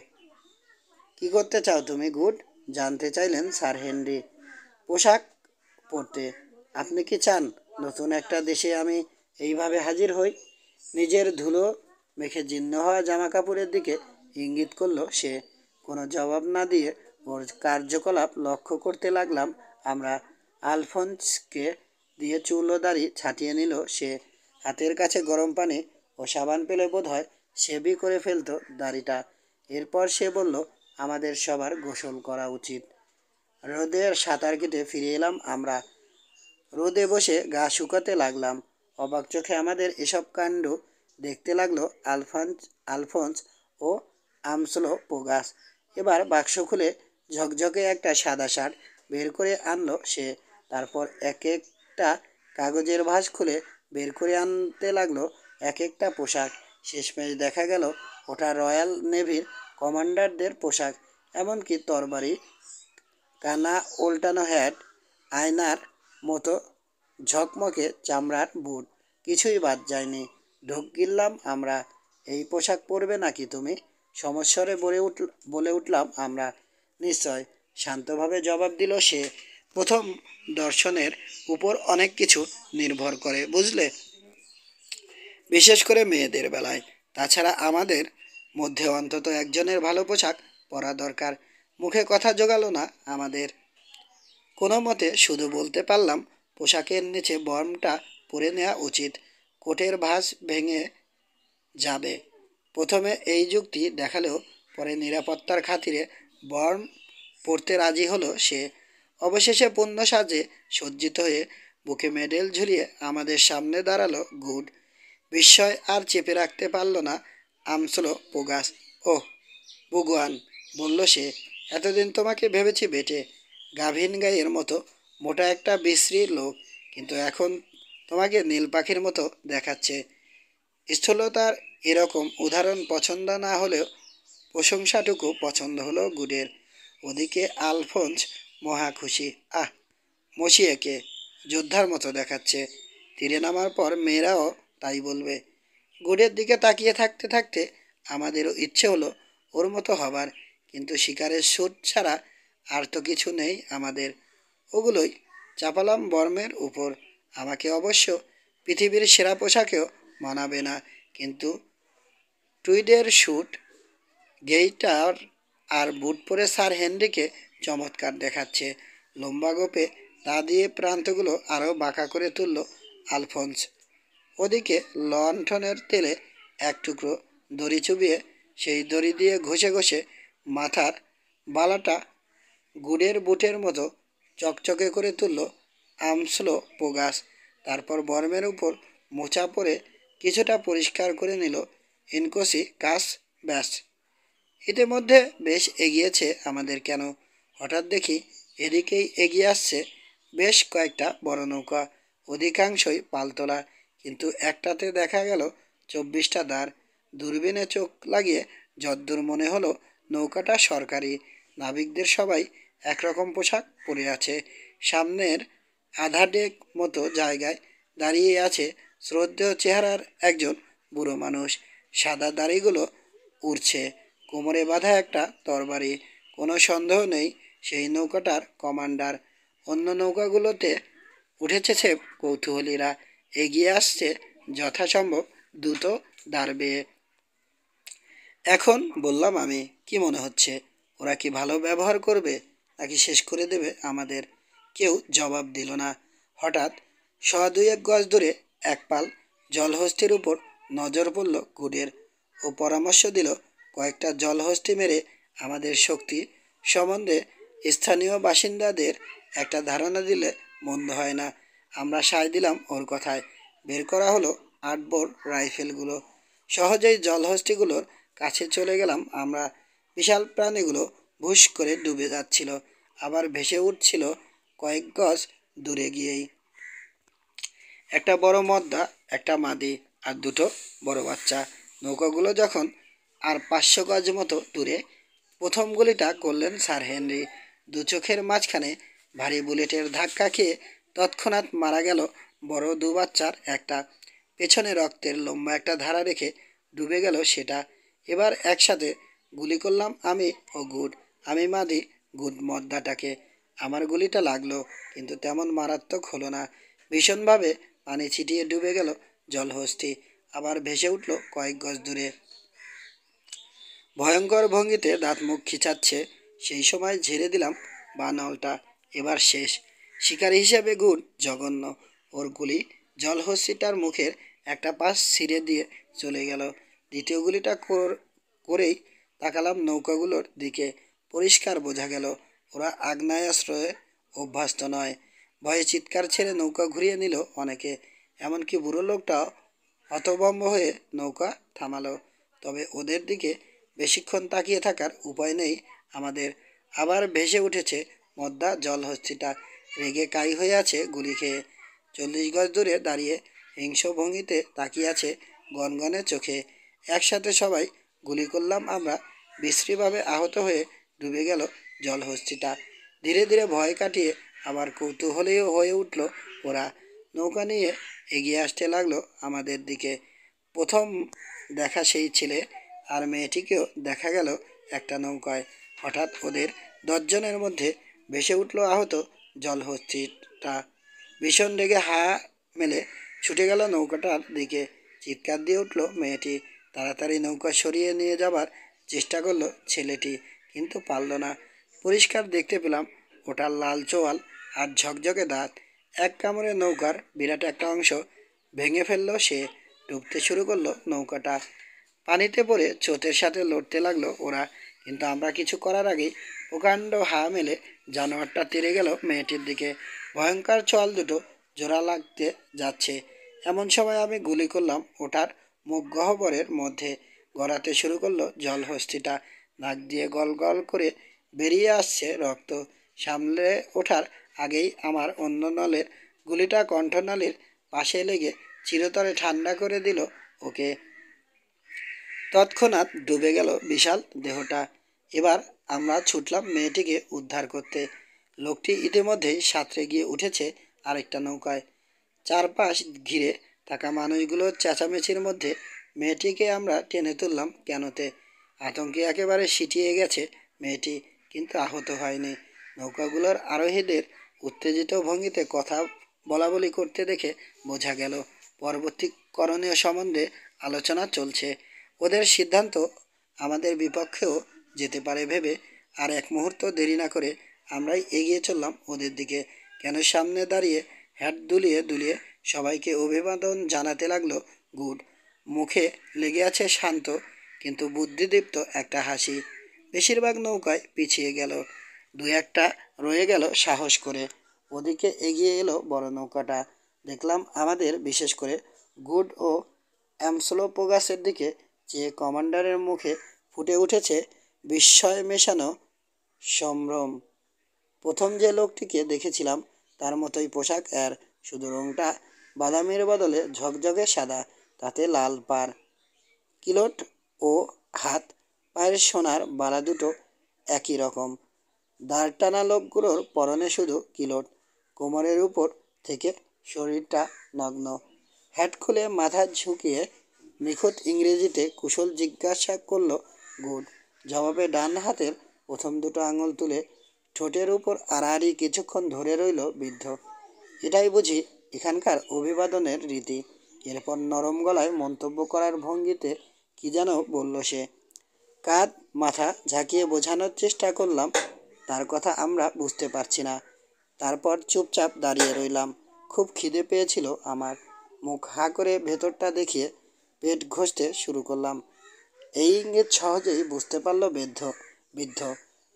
কি করতে চাও তুমি গুড, জানতে চাইলেন স্যার হেনরি। পোশাক পরতে। আপনি কি চান নতুন একটা দেশে আমি এইভাবে হাজির হই? নিজের ধুলো মেখে জীর্ণ হওয়া জামা কাপড়ের দিকে ইঙ্গিত করলো সে। কোনো জবাব না দিয়ে ওর কার্যকলাপ লক্ষ্য করতে লাগলাম আমরা। আলফোন্সকে দিয়ে চুল ও দাড়ি ছাটিয়ে নিল সে। হাতের কাছে গরম পানি ও সাবান পেলে বোধ হয় সেবই করে ফেলতো দাড়িটা। এরপর সে বলল, আমাদের সবার গোসল করা উচিত। রোদের সাঁতার কেটে ফিরে এলাম আমরা। রোদে বসে গা শুকাতে লাগলাম। অবাক চোখে আমাদের এসব কাণ্ড দেখতে লাগলো আলফোন্স ও আমসলো পোগাস। এবার বাক্স খুলে ঝকঝকে একটা সাদা শার্ট বের করে আনলো সে। তারপর এক একটা কাগজের ভাঁজ খুলে বের করে আনতে লাগলো এক একটা পোশাক। শেষমেশ দেখা গেল ওটা রয়্যাল নেভির কমান্ডারদের পোশাক। এমনকি তরবারি, কানা উল্টানো হ্যাট, আয়নার মতো ঝকমকে চামড়ার বুট, কিছুই বাদ যায়নি। ঢোক গিললাম আমরা। এই পোশাক পরবে নাকি তুমি? সমস্বরে বলে উঠলাম আমরা। নিশ্চয়, শান্তভাবে জবাব দিল সে। প্রথম দর্শনের উপর অনেক কিছু নির্ভর করে, বুঝলে, বিশেষ করে মেয়েদের বেলায়। তাছাড়া আমাদের মধ্যে অন্তত একজনের ভালো পোশাক পরা দরকার। মুখে কথা জোগালো না আমাদের। কোনো মতে শুধু বলতে পারলাম, পোশাকের নিচে বর্মটা পরে নেওয়া উচিত, কোটের ভাঁজ ভেঙে যাবে। প্রথমে এই যুক্তি দেখালেও পরে নিরাপত্তার খাতিরে বর্ম পরতে রাজি হলো সে। অবশেষে পূর্ণ সাজে সজ্জিত হয়ে বুকে মেডেল ঝুলিয়ে আমাদের সামনে দাঁড়ালো গুড। বিস্ময় আর চেপে রাখতে পারল না আমসলো পোগাস। ওহ ভগবান, বলল সে, এতদিন তোমাকে ভেবেছি বেটে, গাভিন গাইয়ের মতো মোটা একটা বিশ্রী লোক, কিন্তু এখন তোমাকে নীল পাখির মতো দেখাচ্ছে। স্থূলতার এরকম উদাহরণ পছন্দ না হলেও প্রশংসাটুকু পছন্দ হলো গুডের। ওদিকে আলফোন্স মহা খুশি। আহ, মসিয়েকে যোদ্ধার মতো দেখাচ্ছে। তীরে নামার পর মেয়েরাও তাই বলবে। গুডের দিকে তাকিয়ে থাকতে থাকতে আমাদেরও ইচ্ছে হলো ওর মতো হবার, কিন্তু শিকারের স্যুট ছাড়া আর তো কিছু নেই আমাদের। ওগুলোই চাপালাম বর্মের উপর। আমাকে অবশ্য পৃথিবীর সেরা পোশাকেও মানাবে না, কিন্তু টুইডের স্যুট, গেইটার আর বুট পরে স্যার হেনরিকে চমৎকার দেখাচ্ছে। লম্বা গোপে তা দিয়ে প্রান্তগুলো আরও বাঁকা করে তুলল আলফোন্স। ওদিকে লণ্ঠনের তেলে এক টুকরো দড়ি চুবিয়ে সেই দড়ি দিয়ে ঘষে ঘষে মাথার বালাটা গুড়ের বুটের মতো চকচকে করে তুলল আমসলো পোগাস। তারপর বর্মের উপর মোচা পরে কিছুটা পরিষ্কার করে নিল ইনকোসি কাস। ব্যাস, ইতিমধ্যে বেশ এগিয়েছে আমাদের কেন? হঠাৎ দেখি এদিকেই এগিয়ে আসছে বেশ কয়েকটা বড় নৌকা, অধিকাংশই পালতোলা, কিন্তু একটাতে দেখা গেল 24টা দাঁড়। দূরবীনে চোখ লাগিয়ে যদ্দূর মনে হলো নৌকাটা সরকারি। নাবিকদের সবাই একরকম পোশাক পরে আছে। সামনের আধা ডেক মতো জায়গায় দাঁড়িয়ে আছে শ্রদ্ধেয় চেহারার একজন বুড়ো মানুষ। সাদা দাড়িগুলো উড়ছে, কোমরে বাঁধা একটা তরবারি। কোনো সন্দেহ নেই সেই নৌকাটার কমান্ডার। অন্য নৌকাগুলোতে উঠেছে সে কৌতূহলীরা, এগিয়ে আসছে যথাসম্ভব দ্রুত দাঁড় বেয়ে। এখন বললাম আমি, কি মনে হচ্ছে? ওরা কি ভালো ব্যবহার করবে নাকি শেষ করে দেবে আমাদের? কেউ জবাব দিল না। হঠাৎ 100-2 গজ দূরে এক পাল জলহস্তির উপর নজর পড়ল গুডের। ও পরামর্শ দিল কয়েকটা জলহস্তি মেরে আমাদের শক্তি সম্বন্ধে স্থানীয় বাসিন্দাদের একটা ধারণা দিলে মন্দ হয় না। আমরা সায় দিলাম ওর কথায়। বের করা হলো 8 বোর রাইফেলগুলো। সহজেই জলহস্তিগুলোর কাছে চলে গেলাম আমরা। বিশাল প্রাণীগুলো ভুস করে ডুবে যাচ্ছিল, আবার ভেসে উঠছিল কয়েক গজ দূরে গিয়েই। একটা বড় মদ্দা, একটা মাদি আর দুটো বড় বাচ্চা। নৌকাগুলো যখন আর 500 গজ মতো দূরে, প্রথম গুলিটা করলেন স্যার হেনরি। দু চোখের মাঝখানে ভারী বুলেটের ধাক্কা খেয়ে তৎক্ষণাৎ মারা গেল বড় দু বাচ্চার একটা। পেছনে রক্তের লম্বা একটা ধারা রেখে ডুবে গেল সেটা। এবার একসাথে গুলি করলাম আমি ও গুড। আমি মাদি, গুড মদ্দাটাকে। আমার গুলিটা লাগলো, কিন্তু তেমন মারাত্মক হলো না। ভীষণভাবে পানি ছিটিয়ে ডুবে গেল জলহস্তি, আবার ভেসে উঠল কয়েক গজ দূরে। ভয়ঙ্কর ভঙ্গিতে দাঁত মুখ খিচাচ্ছে। সেই সময় ঝেড়ে দিলাম বানলটা। এবার শেষ। শিকারি হিসেবে গুড জঘন্য। ওর গুলি জলহস্তিটার মুখের একটা পাশ ছিঁড়ে দিয়ে চলে গেল। দ্বিতীয় গুলিটা করেই তাকালাম নৌকাগুলোর দিকে। পরিষ্কার বোঝা গেল ওরা আগ্নেয়াস্ত্রে অভ্যস্ত নয়। ভয়ে চিৎকার ছেড়ে নৌকা ঘুরিয়ে নিল অনেকে, এমনকি বুড়ো লোকটাও হতভম্ব হয়ে নৌকা থামালো। তবে ওদের দিকে বেশিক্ষণ তাকিয়ে থাকার উপায় নেই আমাদের। আবার ভেসে উঠেছে মদ্দা জলহস্তিটা, রেগে কাই হয়ে আছে গুলি খেয়ে। 40 গজ দূরে দাঁড়িয়ে হিংস্র ভঙ্গিতে তাকিয়ে আছে গনগনে চোখে। একসাথে সবাই গুলি করলাম আমরা। বিশ্রীভাবে আহত হয়ে ডুবে গেল জলহস্তিটা। ধীরে ধীরে ভয় কাটিয়ে আবার কৌতূহলীও হয়ে উঠল ওরা। নৌকা নিয়ে এগিয়ে আসতে লাগলো আমাদের দিকে। প্রথম দেখা সেই ছেলে আর মেয়েটিকেও দেখা গেল একটা নৌকায়। হঠাৎ ওদের 10 জনের মধ্যে ভেসে উঠল আহত জলহস্তিটা। ভীষণ রেগে হা মেলে ছুটে গেল নৌকাটার দিকে। চিৎকার দিয়ে উঠল মেয়েটি। তাড়াতাড়ি নৌকা সরিয়ে নিয়ে যাবার চেষ্টা করলো ছেলেটি, কিন্তু পারল না। পরিষ্কার দেখতে পেলাম ওটার লাল চোয়াল আর ঝকঝকে দাঁত। এক কামড়ে নৌকার বিরাট একটা অংশ ভেঙে ফেললো সে। ডুবতে শুরু করলো নৌকাটা। পানিতে পড়ে চোতের সাথে লড়তে লাগলো ওরা, কিন্তু আমরা কিছু করার আগেই প্রকাণ্ড হা মেলে জানোয়ারটা তেড়ে গেল মেয়েটির দিকে। ভয়ঙ্কর চোয়াল দুটো জোড়া লাগতে যাচ্ছে। এমন সময় আমি গুলি করলাম ওটার মুখ গহ্বরের মধ্যে। গড়াতে শুরু করলো জলহস্তিটা। নাক দিয়ে গল গল করে বেরিয়ে আসছে রক্ত। সামলে ওঠার আগেই আমার অন্য নলের গুলিটা কণ্ঠনালীর পাশে লেগে চিরতরে ঠান্ডা করে দিল ওকে। তৎক্ষণাৎ ডুবে গেল বিশাল দেহটা। এবার আমরা ছুটলাম মেয়েটিকে উদ্ধার করতে। লোকটি ইতিমধ্যেই সাঁতরে গিয়ে উঠেছে আরেকটা নৌকায়। চারপাশ ঘিরে থাকা মানুষগুলোর চেঁচামেচির মধ্যে মেয়েটিকে আমরা টেনে তুললাম ক্যানোতে। আতঙ্কে একেবারে সিটিয়ে গেছে মেয়েটি, কিন্তু আহত হয়নি। নৌকাগুলোর আরোহীদের উত্তেজিত ভঙ্গিতে কথা বলাবলি করতে দেখে বোঝা গেল পরবর্তী করণীয় সম্বন্ধে আলোচনা চলছে। ওদের সিদ্ধান্ত আমাদের বিপক্ষেও যেতে পারে ভেবে আর এক মুহূর্ত দেরি না করে আমরাই এগিয়ে চললাম ওদের দিকে। কেন সামনে দাঁড়িয়ে হ্যাট দুলিয়ে দুলিয়ে সবাইকে অভিবাদন জানাতে লাগলো গুড। মুখে লেগে আছে শান্ত কিন্তু বুদ্ধিদীপ্ত একটা হাসি। বেশিরভাগ নৌকায় পিছিয়ে গেল, দু একটা রয়ে গেল সাহস করে। ওদিকে এগিয়ে এলো বড় নৌকাটা। দেখলাম আমাদের, বিশেষ করে গুড ও অ্যামসোলোপোগাসের দিকে চেয়ে কমান্ডারের মুখে ফুটে উঠেছে বিস্ময় মেশানো সম্ভ্রম। প্রথম যে লোকটিকে দেখেছিলাম তার মতোই পোশাক, আর শুধু রংটা বাদামির বদলে ঝকঝকে সাদা, তাতে লাল পাড়। কিলোট ও হাত পায়ের সোনার বালা দুটো একই রকম। দাঁড় টানা লোকগুলোর পরনে শুধু কিলোট, কোমরের উপর থেকে শরীরটা নগ্ন। হ্যাট খুলে মাথা ঝুঁকিয়ে নিখুঁত ইংরেজিতে কুশল জিজ্ঞাসা করলো গুড। জবাবে ডান হাতের প্রথম দুটো আঙুল তুলে ঠোঁটের উপর আড়াআড়ি কিছুক্ষণ ধরে রইল বৃদ্ধ। এটাই বুঝি এখানকার অভিবাদনের রীতি। এরপর নরম গলায় মন্তব্য করার ভঙ্গিতে কি যেন বলল সে। কাঁধ মাথা ঝাঁকিয়ে বোঝানোর চেষ্টা করলাম তার কথা আমরা বুঝতে পারছি না। তারপর চুপচাপ দাঁড়িয়ে রইলাম। খুব খিদে পেয়েছিল আমার। মুখ হা করে ভেতরটা দেখিয়ে পেট ঘষতে শুরু করলাম। এই ইঙ্গিত সহজেই বুঝতে পারল বৃদ্ধ।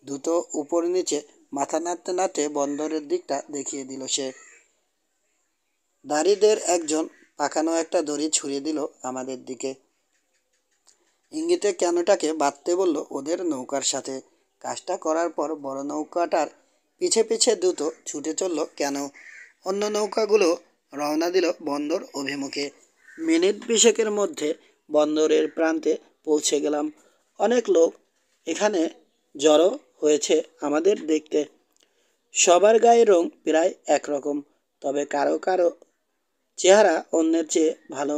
দুটো উপর নিচে মাথা নাড়তে নাড়তে বন্দরের দিকটা দেখিয়ে দিল সে। দাড়িদের একজন পাকানো একটা দড়ি ছুঁড়ে দিল আমাদের দিকে। ইঙ্গিতে ক্যানোটাকে বাঁধতে বলল ওদের নৌকার সাথে। কাজটা করার পর বড় নৌকাটার পিছে পিছে দ্রুত ছুটে চলল ক্যানো। অন্য নৌকাগুলো রওনা দিল বন্দর অভিমুখে। মিনিট 20 মধ্যে বন্দরের প্রান্তে পৌঁছে গেলাম। অনেক লোক এখানে জড়ো হয়েছে আমাদের দেখতে। সবার গায়ের রং প্রায় একরকম, তবে কারো কারো চেহারা অন্যের চেয়ে ভালো।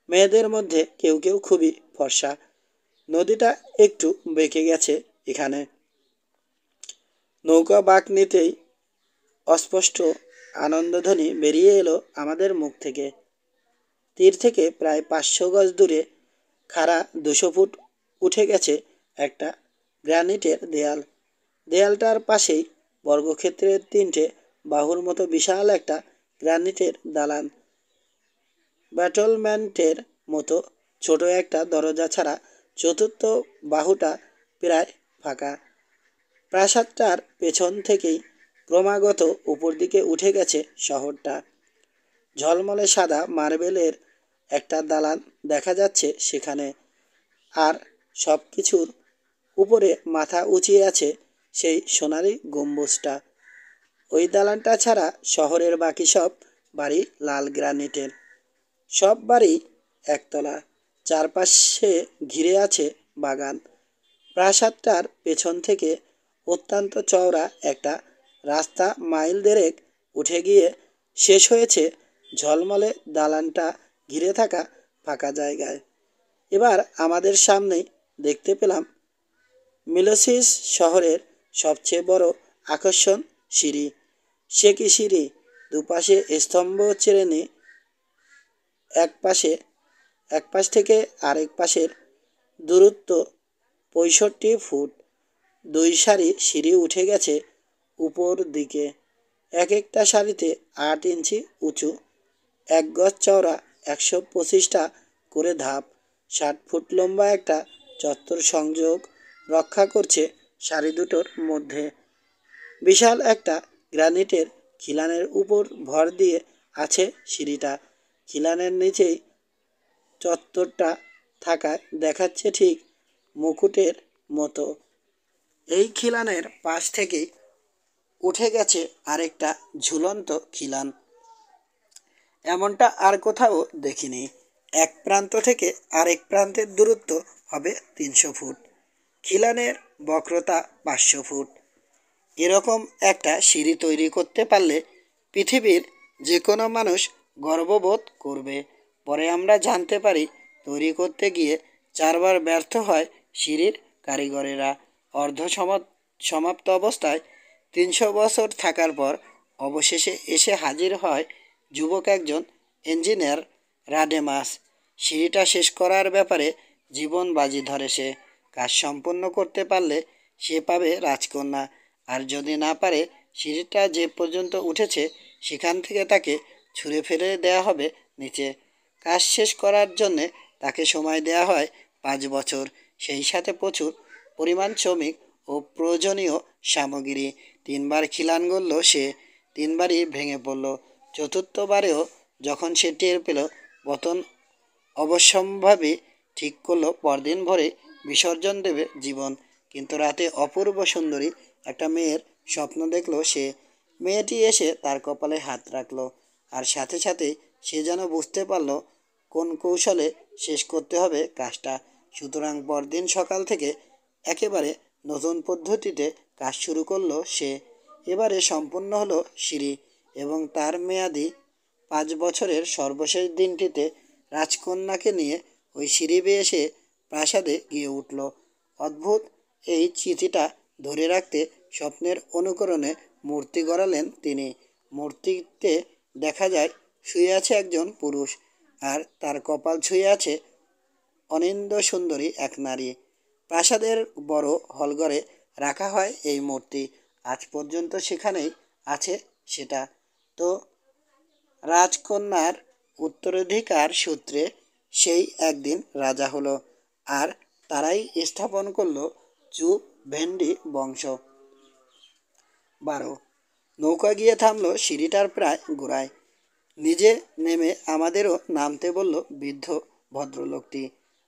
মেয়েদের মধ্যে কেউ কেউ খুবই ফর্সা। নদীটা একটু বেঁকে গেছে এখানে। নৌকা বাঁক নিতেই অস্পষ্ট আনন্দধ্বনি বেরিয়ে এলো আমাদের মুখ থেকে। তীর থেকে প্রায় 500 গজ দূরে খাড়া 200 ফুট উঠে গেছে একটা গ্রানিটের দেয়াল। দেয়ালটার পাশেই বর্গক্ষেত্রের 3টে বাহুর মতো বিশাল একটা গ্রানিটের দালান। ব্যাটলমেন্টের মতো ছোট একটা দরজা ছাড়া চতুর্থ বাহুটা প্রায় ফাঁকা। প্রাসাদটার পেছন থেকেই ক্রমাগত উপর দিকে উঠে গেছে শহরটা। ঝলমলে সাদা মার্বেলের একটা দালান দেখা যাচ্ছে সেখানে। আর সব কিছুর উপরে মাথা উঁচিয়ে আছে সেই সোনালি গম্বুজটা। ওই দালানটা ছাড়া শহরের বাকি সব বাড়ি লাল গ্রানিটের। সব বাড়ি একতলা, চারপাশে ঘিরে আছে বাগান। প্রাসাদটার পেছন থেকে অত্যন্ত চওড়া একটা রাস্তা মাইল দেড়েক উঠে গিয়ে শেষ হয়েছে ঝলমলে দালানটা ঘিরে থাকা ফাঁকা জায়গায়। এবার আমাদের সামনেই দেখতে পেলাম মিলোসিস শহরের সবচেয়ে বড় আকর্ষণ, সিঁড়ি। সে কি সিঁড়ি! দুপাশে স্তম্ভ শ্রেণী, এক পাশ থেকে আরেক পাশের দূরত্ব 65 ফুট। 2 সারি সিঁড়ি উঠে গেছে উপর দিকে। এক একটা সারিতে 8 ইঞ্চি উঁচু, 1 গজ চওড়া, 125টা করে ধাপ। 60 ফুট লম্বা একটা চত্বর সংযোগ রক্ষা করছে সারি দুটোর মধ্যে। বিশাল একটা গ্রানিটের খিলানের উপর ভর দিয়ে আছে সিঁড়িটা। খিলানের নিচেই চত্বরটা থাকায় দেখাচ্ছে ঠিক মুকুটের মতো। এই খিলানের পাশ থেকেই উঠে গেছে আরেকটা ঝুলন্ত খিলান। এমনটা আর কোথাও দেখিনি। এক প্রান্ত থেকে আরেক প্রান্তের দূরত্ব হবে 300 ফুট। খিলানের বক্রতা 500 ফুট। এরকম একটা সিঁড়ি তৈরি করতে পারলে পৃথিবীর যে কোনো মানুষ গর্ববোধ করবে। পরে আমরা জানতে পারি তৈরি করতে গিয়ে 4বার ব্যর্থ হয় সিঁড়ির কারিগরেরা। সমাপ্ত অবস্থায় 300 বছর থাকার পর অবশেষে এসে হাজির হয় যুবক একজন ইঞ্জিনিয়ার রাডেমাস। সিঁড়িটা শেষ করার ব্যাপারে জীবন বাজি ধরে সে। কাজ সম্পন্ন করতে পারলে সে পাবে রাজকন্যা, আর যদি না পারে সিঁড়িটা যে পর্যন্ত উঠেছে সেখান থেকে তাকে ছুঁড়ে ফেলে দেওয়া হবে নিচে। কাজ শেষ করার জন্যে তাকে সময় দেওয়া হয় 5 বছর, সেই সাথে প্রচুর পরিমাণ শ্রমিক ও প্রয়োজনীয় সামগ্রী। 3বার খিলান গড়ল সে, 3বারই ভেঙে পড়ল। চতুর্থবারেও যখন সে টের পেল পতন অবশ্যম্ভাবী, ঠিক করলো পরদিন ভোরে বিসর্জন দেবে জীবন। কিন্তু রাতে অপূর্ব সুন্দরী একটা মেয়ের স্বপ্ন দেখলো সে। মেয়েটি এসে তার কপালে হাত রাখলো, আর সাথে সাথে সে যেন বুঝতে পারল কোন কৌশলে শেষ করতে হবে কাজটা। সুতরাং পরদিন সকাল থেকে একেবারে নতুন পদ্ধতিতে কাজ শুরু করলো সে। এবারে সম্পূর্ণ হলো সিঁড়ি, এবং তার মেয়াদি 5 বছরের সর্বশেষ দিনটিতে রাজকন্যাকে নিয়ে ওই সিঁড়ি বেয়ে এসে প্রাসাদে গিয়ে উঠল। অদ্ভুত এই চিঠিটা ধরে রাখতে স্বপ্নের অনুকরণে মূর্তি গড়ালেন তিনি। মূর্তিতে দেখা যায় শুয়ে আছে একজন পুরুষ, আর তার কপাল ছুঁয়ে আছে অনিন্দ সুন্দরী এক নারী। প্রাসাদের বড় হলঘরে রাখা হয় এই মূর্তি, আজ পর্যন্ত সেখানেই আছে সেটা। তো রাজকন্যার উত্তরাধিকার সূত্রে সেই একদিন রাজা হলো, আর তারাই স্থাপন করলো চু ভেন্ডি বংশ। 12, নৌকা গিয়ে থামলো সিঁড়িটার প্রায় গোড়ায়। নিজে নেমে আমাদেরও নামতে বলল বৃদ্ধ ভদ্রলোকটি।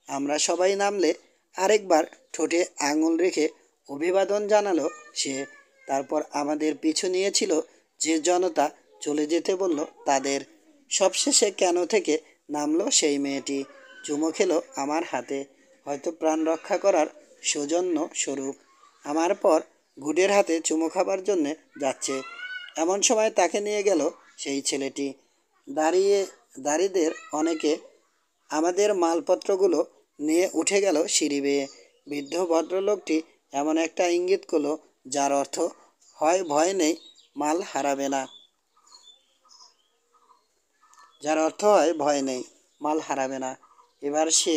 আমরা সবাই নামলে আরেকবার ঠোঁটে আঙুল রেখে অভিবাদন জানালো সে। তারপর আমাদের পিছু নিয়েছিল যে জনতা, চলে যেতে বলল তাদের। সবশেষে কেন থেকে নামলো সেই মেয়েটি, চুমো খেলো আমার হাতে, হয়তো প্রাণ রক্ষা করার সৌজন্য স্বরূপ। আমার পর গুডের হাতে চুমো খাবার জন্যে যাচ্ছে, এমন সময় তাকে নিয়ে গেল সেই ছেলেটি। দাঁড়িদের অনেকে আমাদের মালপত্রগুলো নিয়ে উঠে গেল সিঁড়ি বেয়ে। বৃদ্ধ ভদ্রলোকটি এমন একটা ইঙ্গিত করলো যার অর্থ হয় ভয় নেই, মাল হারাবে না। এবার সে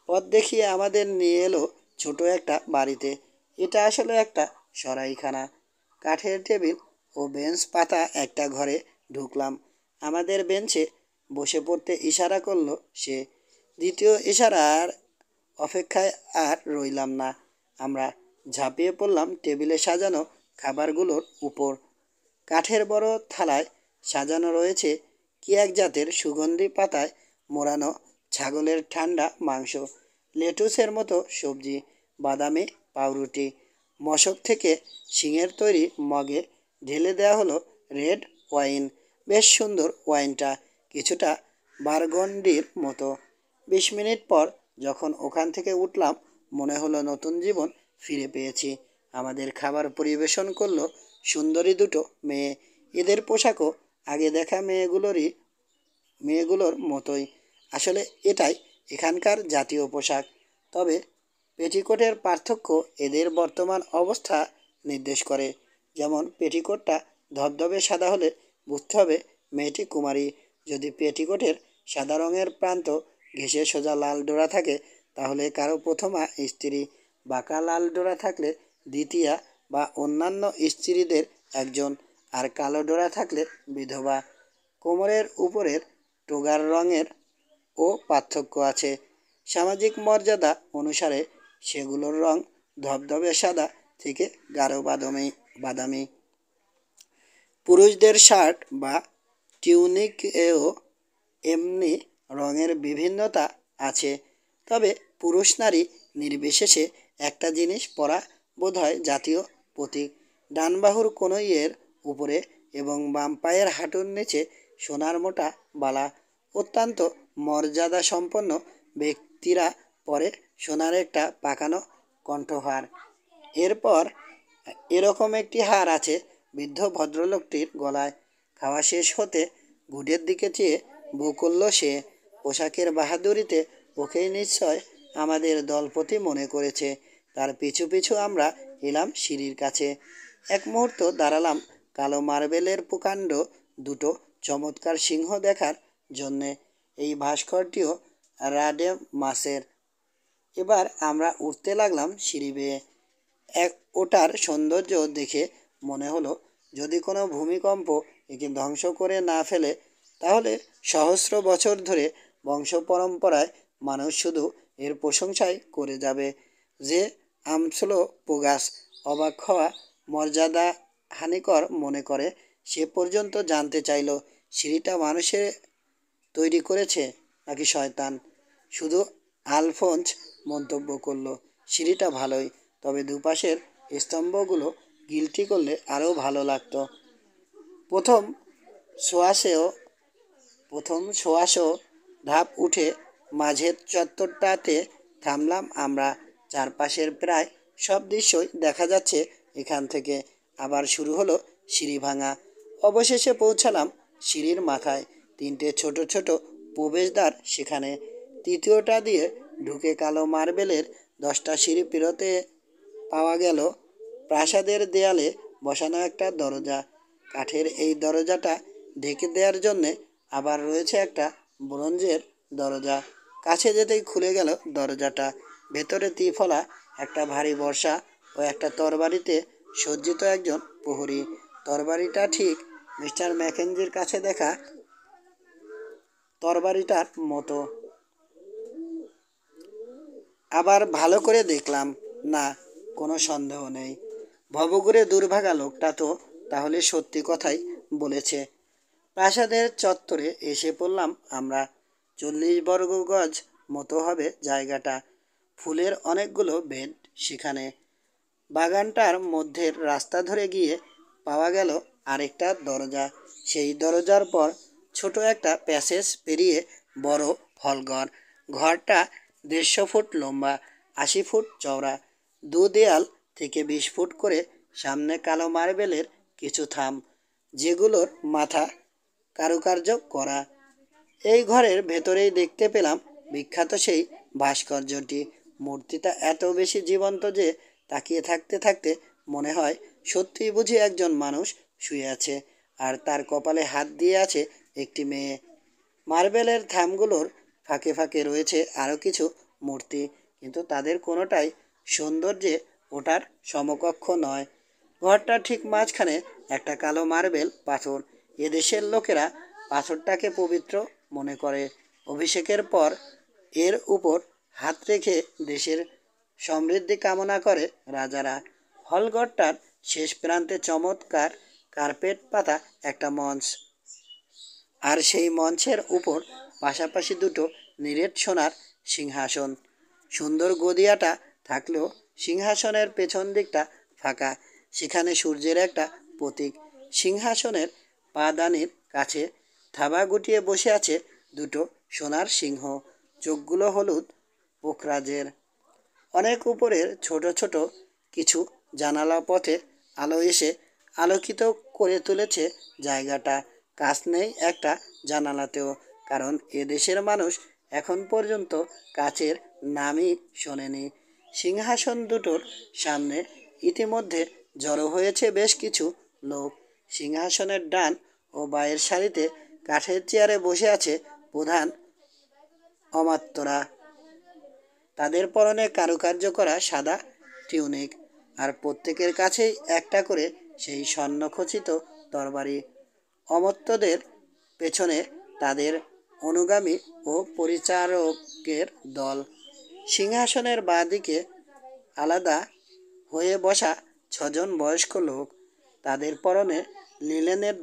পথ দেখিয়ে আমাদের নিয়ে এলো ছোট একটা বাড়িতে। এটা আসলে একটা সরাইখানা। কাঠের টেবিল ও বেঞ্চ পাতা একটা ঘরে ঢুকলাম। আমাদের বেঞ্চে বসে পড়তে ইশারা করলো সে। দ্বিতীয় ইশারার অপেক্ষায় আর রইলাম না, আমরা ঝাঁপিয়ে পড়লাম টেবিলে সাজানো খাবারগুলোর উপর। কাঠের বড় থালায় সাজানো রয়েছে কি এক জাতের সুগন্ধি পাতায় মোড়ানো ছাগলের ঠান্ডা মাংস, লেটুসের মতো সবজি, বাদামি পাউরুটি। মশক থেকে শিঙের তৈরি মগে ঢেলে দেওয়া হলো রেড ওয়াইন। বেশ সুন্দর ওয়াইনটা, কিছুটা বারগন্ডির মতো। 20 মিনিট পর যখন ওখান থেকে উঠলাম, মনে হলো নতুন জীবন ফিরে পেয়েছি। আমাদের খাবার পরিবেশন করলো সুন্দরী দুটো মেয়ে। এদের পোশাকও আগে দেখা মেয়েগুলোর মতোই। আসলে এটাই এখানকার জাতীয় পোশাক। তবে পেটিকোটের পার্থক্য এদের বর্তমান অবস্থা নির্দেশ করে। যেমন পেটিকোটটা ধবধবে সাদা হলে বুঝতে হবে মেয়েটি কুমারী। যদি পেটিকোটের সাদা রঙের প্রান্ত ঘেঁষে সোজা লাল ডোরা থাকে তাহলে কারো প্রথমা স্ত্রী, বাঁকা লাল ডোরা থাকলে দ্বিতীয়া বা অন্যান্য স্ত্রীদের একজন, আর কালো ডোরা থাকলে বিধবা। কোমরের উপরের টোগার রঙের ও পার্থক্য আছে। সামাজিক মর্যাদা অনুসারে সেগুলোর রং ধবধবে সাদা থেকে গাঢ় বাদামি। পুরুষদের শার্ট বা টিউনিকেও এমনি রঙের বিভিন্নতা আছে। তবে পুরুষ নারী নির্বিশেষে একটা জিনিস পরা বোধহয় জাতীয় প্রতীক। ডান বাহুর কনুইয়ের উপরে এবং বাম পায়ের হাঁটুর নিচে সোনার মোটা বালা। অত্যন্ত মর্যাদা সম্পন্ন ব্যক্তিরা পরে সোনার একটা পাকানো কণ্ঠহার। এরপর এরকম একটি হার আছে বৃদ্ধ ভদ্রলোকটির গলায়। খাওয়া শেষ হতে গুডের দিকে চেয়ে বউ করল সে। পোশাকের বাহাদুরিতে ওকেই নিশ্চয় আমাদের দলপতি মনে করেছে। তার পিছু পিছু আমরা এলাম সিঁড়ির কাছে। এক মুহূর্ত দাঁড়ালাম কালো মার্বেলের প্রকাণ্ড দুটো চমৎকার সিংহ দেখার জন্যে। এই ভাস্করটিও রাডে মাসের। এবার আমরা উঠতে লাগলাম সিঁড়ি বেয়ে। ওটার সৌন্দর্য দেখে মনে হলো যদি কোনো ভূমিকম্প একে ধ্বংস করে না ফেলে তাহলে সহস্র বছর ধরে বংশ পরম্পরায় মানুষ শুধু এর প্রশংসাই করে যাবে। যে আমসলো পোগাস অবাক হওয়া মর্যাদা হানিকর মনে করে সে পর্যন্ত জানতে চাইল সিঁড়িটা মানুষের তৈরি করেছে নাকি শয়তান। শুধু আলফোন্স মন্তব্য করলো, সিঁড়িটা ভালোই, তবে দুপাশের স্তম্ভগুলো গিলটি করলে আরও ভালো লাগতো। প্রথম সোয়াশেও প্রথম সোয়াশো ধাপ উঠে মাঝের চত্বরটাতে থামলাম আমরা। চারপাশের প্রায় সব দৃশ্যই দেখা যাচ্ছে এখান থেকে। আবার শুরু হলো সিঁড়ি ভাঙা। অবশেষে পৌঁছালাম সিঁড়ির মাথায়। তিনটে ছোট ছোট প্রবেশদ্বার সেখানে। তৃতীয়টা দিয়ে ঢুকে কালো মার্বেলের 10টা সিঁড়ি পেরোতে পাওয়া গেল প্রাসাদের দেয়ালে বসানো একটা দরজা। কাঠের এই দরজাটা ঢেকে দেওয়ার জন্যে আবার রয়েছে একটা ব্রোঞ্জের দরজা। কাছে যেতেই খুলে গেল দরজাটা। ভেতরে ত্রিফলা একটা ভারী বর্শা ও একটা তরবারিতে সজ্জিত একজন প্রহরী। তরবারিটা ঠিক মিস্টার ম্যাকেঞ্জির কাছে দেখা তরবারিটার মতো। আবার ভালো করে দেখলাম, না, কোনো সন্দেহ নেই, ভবঘুরে দুর্ভাগা লোকটা তো তাহলে সত্যি কথাই বলেছে। প্রাসাদের চত্বরে এসে পড়লাম আমরা। 40 বর্গ গজ মতো হবে জায়গাটা। ফুলের অনেকগুলো বেড সেখানে। বাগানটার মধ্যের রাস্তা ধরে গিয়ে পাওয়া গেল আরেকটা দরজা। সেই দরজার পর ছোট একটা প্যাসেজ পেরিয়ে বড় হলঘর। ঘরটা 150 ফুট লম্বা, 80 ফুট চওড়া। দু দেয়াল থেকে 20 ফুট করে সামনে কালো মার্বেলের কিছু থাম, যেগুলোর মাথা কারুকার্য করা। এই ঘরের ভেতরেই দেখতে পেলাম বিখ্যাত সেই ভাস্কর্যটি। মূর্তিটা এত বেশি জীবন্ত যে তাকিয়ে থাকতে থাকতে মনে হয় সত্যিই বুঝি একজন মানুষ শুয়ে আছে, আর তার কপালে হাত দিয়ে আছে একটি মেয়ে। মার্বেলের থামগুলোর ফাঁকে ফাঁকে রয়েছে আরও কিছু মূর্তি, কিন্তু তাদের কোনোটাই সৌন্দর্যে ওটার সমকক্ষ নয়। ঘরটার ঠিক মাঝখানে একটা কালো মার্বেল পাথর। এদেশের লোকেরা পাথরটাকে পবিত্র মনে করে। অভিষেকের পর এর উপর হাত রেখে দেশের সমৃদ্ধি কামনা করে রাজারা। হলঘরটার শেষ প্রান্তে চমৎকার কার্পেট পাতা একটা মঞ্চ, আর সেই মঞ্চের উপর পাশাপাশি দুটো নিরেট সোনার সিংহাসন। সুন্দর গদিয়াটা থাকলেও সিংহাসনের পেছন দিকটা ফাঁকা। সেখানে সূর্যের একটা প্রতীক। সিংহাসনের পাদানির কাছে থাবা গুটিয়ে বসে আছে দুটো সোনার সিংহ, চোখগুলো হলুদ পোখরাজের। অনেক উপরের ছোট ছোট কিছু জানালা পথে আলো এসে আলোকিত করে তুলেছে জায়গাটা। কাঁচ নেই একটা জানালাতেও, কারণ এদেশের মানুষ এখন পর্যন্ত কাচের নামই শোনেনি। সিংহাসন দুটোর সামনে ইতিমধ্যে জড়ো হয়েছে বেশ কিছু লোক। সিংহাসনের ডান ও বাঁয়ের সারিতে কাঠের চেয়ারে বসে আছে প্রধান অমাত্যরা। তাদের পরনে কারুকার্য করা সাদা টিউনিক, আর প্রত্যেকের কাছেই একটা করে সেই স্বর্ণখচিত তরবারি। অমর্ত্যদের পেছনে তাদের অনুগামী ও পরিচারকের দল। সিংহাসনের বাঁ দিকে আলাদা হয়ে বসা 6জন বয়স্ক লোক। তাদের পরনে লিনেনের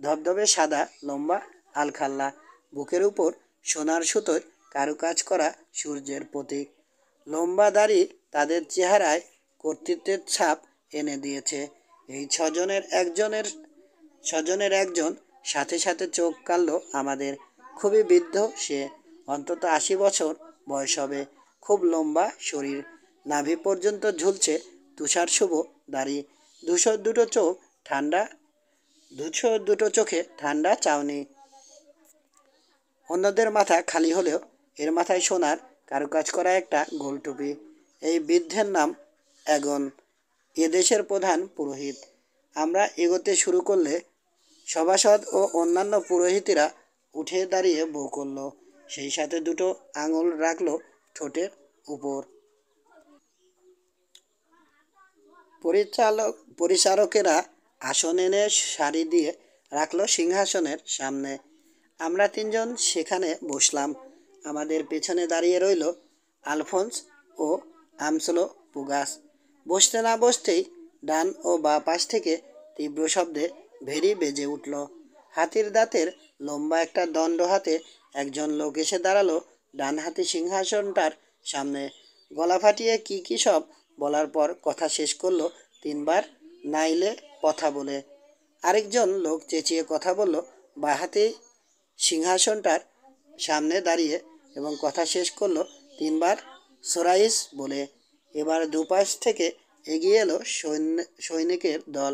ধবধবে সাদা লম্বা আলখাল্লা, বুকের উপর সোনার সুতোয় কারুকাজ করা সূর্যের প্রতীক। লম্বা দাড়ি তাদের চেহারায় কর্তৃত্বের ছাপ এনে দিয়েছে। এই ছজনের একজন সাথে সাথে চোখ কাড়ল আমাদের। খুবই বৃদ্ধ সে, অন্তত 80 বছর বয়স হবে। খুব লম্বা শরীর, নাভি পর্যন্ত ঝুলছে তুষার শুভ দাড়ি। দুটো চোখে ঠান্ডা চাউনি। অন্যদের মাথা খালি হলেও এর মাথায় সোনার কারুকাজ করা একটা গোল টুপি। এই বৃদ্ধের নাম অ্যাগন, এদেশের প্রধান পুরোহিত। আমরা এগোতে শুরু করলে সভাসদ ও অন্যান্য পুরোহিতেরা উঠে দাঁড়িয়ে বউ করল, সেই সাথে দুটো আঙুল রাখলো ঠোঁটের উপর। পরিচারকেরা আসন এনে সারি দিয়ে রাখলো সিংহাসনের সামনে। আমরা তিনজন সেখানে বসলাম। আমাদের পেছনে দাঁড়িয়ে রইল আলফোন্স ও আমসলো পুগাস। বসতে না বসতেই ডান ও বাঁ পাশ থেকে তীব্র শব্দে ভেরি বেজে উঠল। হাতির দাঁতের লম্বা একটা দণ্ড হাতে একজন লোক এসে দাঁড়ালো ডান হাতি সিংহাসনটার সামনে। গলা ফাটিয়ে কি সব বলার পর কথা শেষ করলো তিনবার নাইলে কথা বলে। আরেকজন লোক চেঁচিয়ে কথা বলল বাঁ হাতি সিংহাসনটার সামনে দাঁড়িয়ে এবং কথা শেষ করলো তিনবার সোরাইস বলে। এবার দুপাশ থেকে এগিয়ে এলো সৈনিকের দল।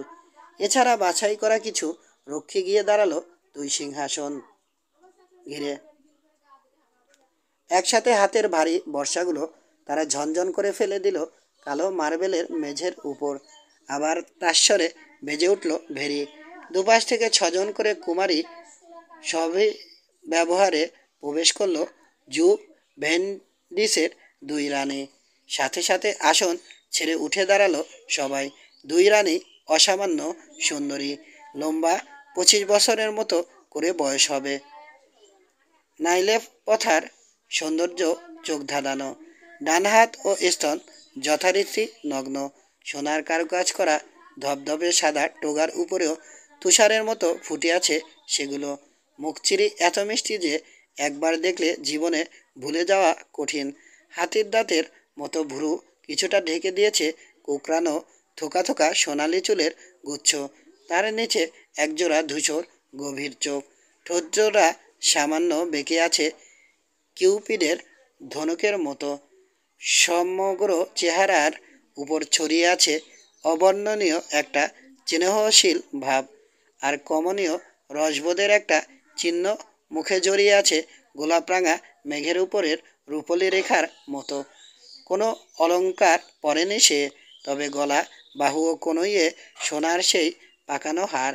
এছাড়া বাছাই করা কিছু রক্ষী গিয়ে দাঁড়ালো দুই সিংহাসন ঘিরে। একসাথে হাতের ভারী বর্ষাগুলো তারা ঝনঝন করে ফেলে দিল কালো মার্বেলের মেঝের উপর। আবার তাস্বরে বেজে উঠল ভেরি। দুপাশ থেকে 6 জন করে কুমারী সবই ব্যবহারে প্রবেশ করলো জু ভেন্ডিসের 2 রানী। সাথে সাথে আসন ছেড়ে উঠে দাঁড়ালো সবাই। 2 রানী অসামান্য সুন্দরী, লম্বা 25 বছরের মতো করে বয়স হবে। নাইলে পথার সৌন্দর্য চোখ ধাঁধানো। ডান হাত ও স্তন যথারীতি নগ্ন। সোনার কারুকাজ করা ধবধবে সাদা টোগার উপরেও তুষারের মতো ফুটে আছে সেগুলো। মুখচিরি এত মিষ্টি যে একবার দেখলে জীবনে ভুলে যাওয়া কঠিন। হাতির দাঁতের মতো ভুরু কিছুটা ঢেকে দিয়েছে কোঁকড়ানো থোকা থোকা সোনালি চুলের গুচ্ছ। তার নিচে একজোড়া ধূসর গভীর চোখ। ঠোঁটজোড়া সামান্য বেঁকে আছে কিউপিডের ধনুকের মতো। সমগ্র চেহারার উপর ছড়িয়ে আছে অবর্ণনীয় একটা স্নেহশীল ভাব, আর কমনীয় রসবোধের একটা চিহ্ন। মুখে জড়িয়ে আছে গোলাপরাঙা মেঘের উপরের রূপলি রেখার মতো। কোনো অলংকার পরেনি সে, তবে গলা, বাহু ও কনুইয়ে সোনার সেই পাকানো হার।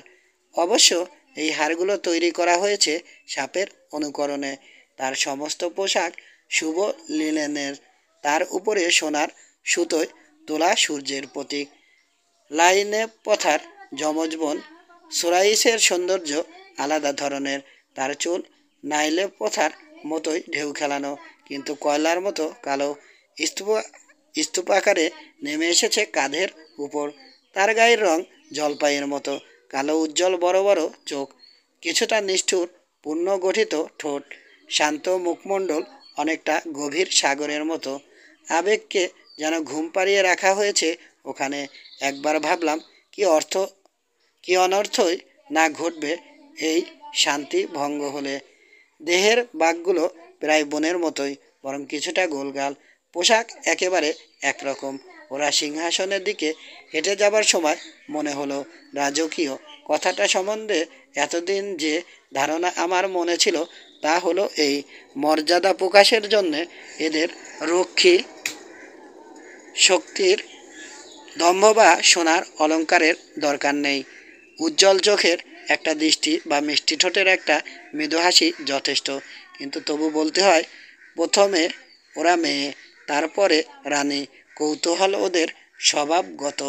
অবশ্য এই হারগুলো তৈরি করা হয়েছে সাপের অনুকরণে। তার সমস্ত পোশাক শুভ লিনেনের, তার উপরে সোনার সুতোয় তোলা সূর্যের প্রতীক। লাইনে পথার যমজ বোন সোরাইসের সৌন্দর্য আলাদা ধরনের। তার চুল নাইলে পথার মতোই ঢেউ খেলানো, কিন্তু কয়লার মতো কালো। স্তূপাকারে নেমে এসেছে কাঁধের উপর। তার গায়ের রং জলপাইয়ের মতো কালো, উজ্জ্বল বড় বড় চোখ, কিছুটা নিষ্ঠুর পূর্ণ গঠিত ঠোঁট, শান্ত মুখমণ্ডল অনেকটা গভীর সাগরের মতো। আবেগকে যেন ঘুম পাড়িয়ে রাখা হয়েছে ওখানে। একবার ভাবলাম কি অনর্থই না ঘটবে এই শান্তি ভঙ্গ হলে। দেহের বাঁকগুলো প্রায় বনের মতোই, বরং কিছুটা গোলগাল। পোশাক একেবারে একরকম। ওরা সিংহাসনের দিকে হেঁটে যাবার সময় মনে হলো রাজকীয়। কথাটা সম্বন্ধে এতদিন যে ধারণা আমার মনে ছিল তা হলো এই: মর্যাদা প্রকাশের জন্যে এদের রক্ষী শক্তির দম্ভ বা সোনার অলংকারের দরকার নেই। উজ্জ্বল চোখের একটা দৃষ্টি বা মিষ্টি ঠোঁটের একটা মৃদু হাসি যথেষ্ট। কিন্তু তবু বলতে হয়, প্রথমে ওরা মেয়ে, তারপরে রানী। কৌতূহল ওদের স্বভাবগত।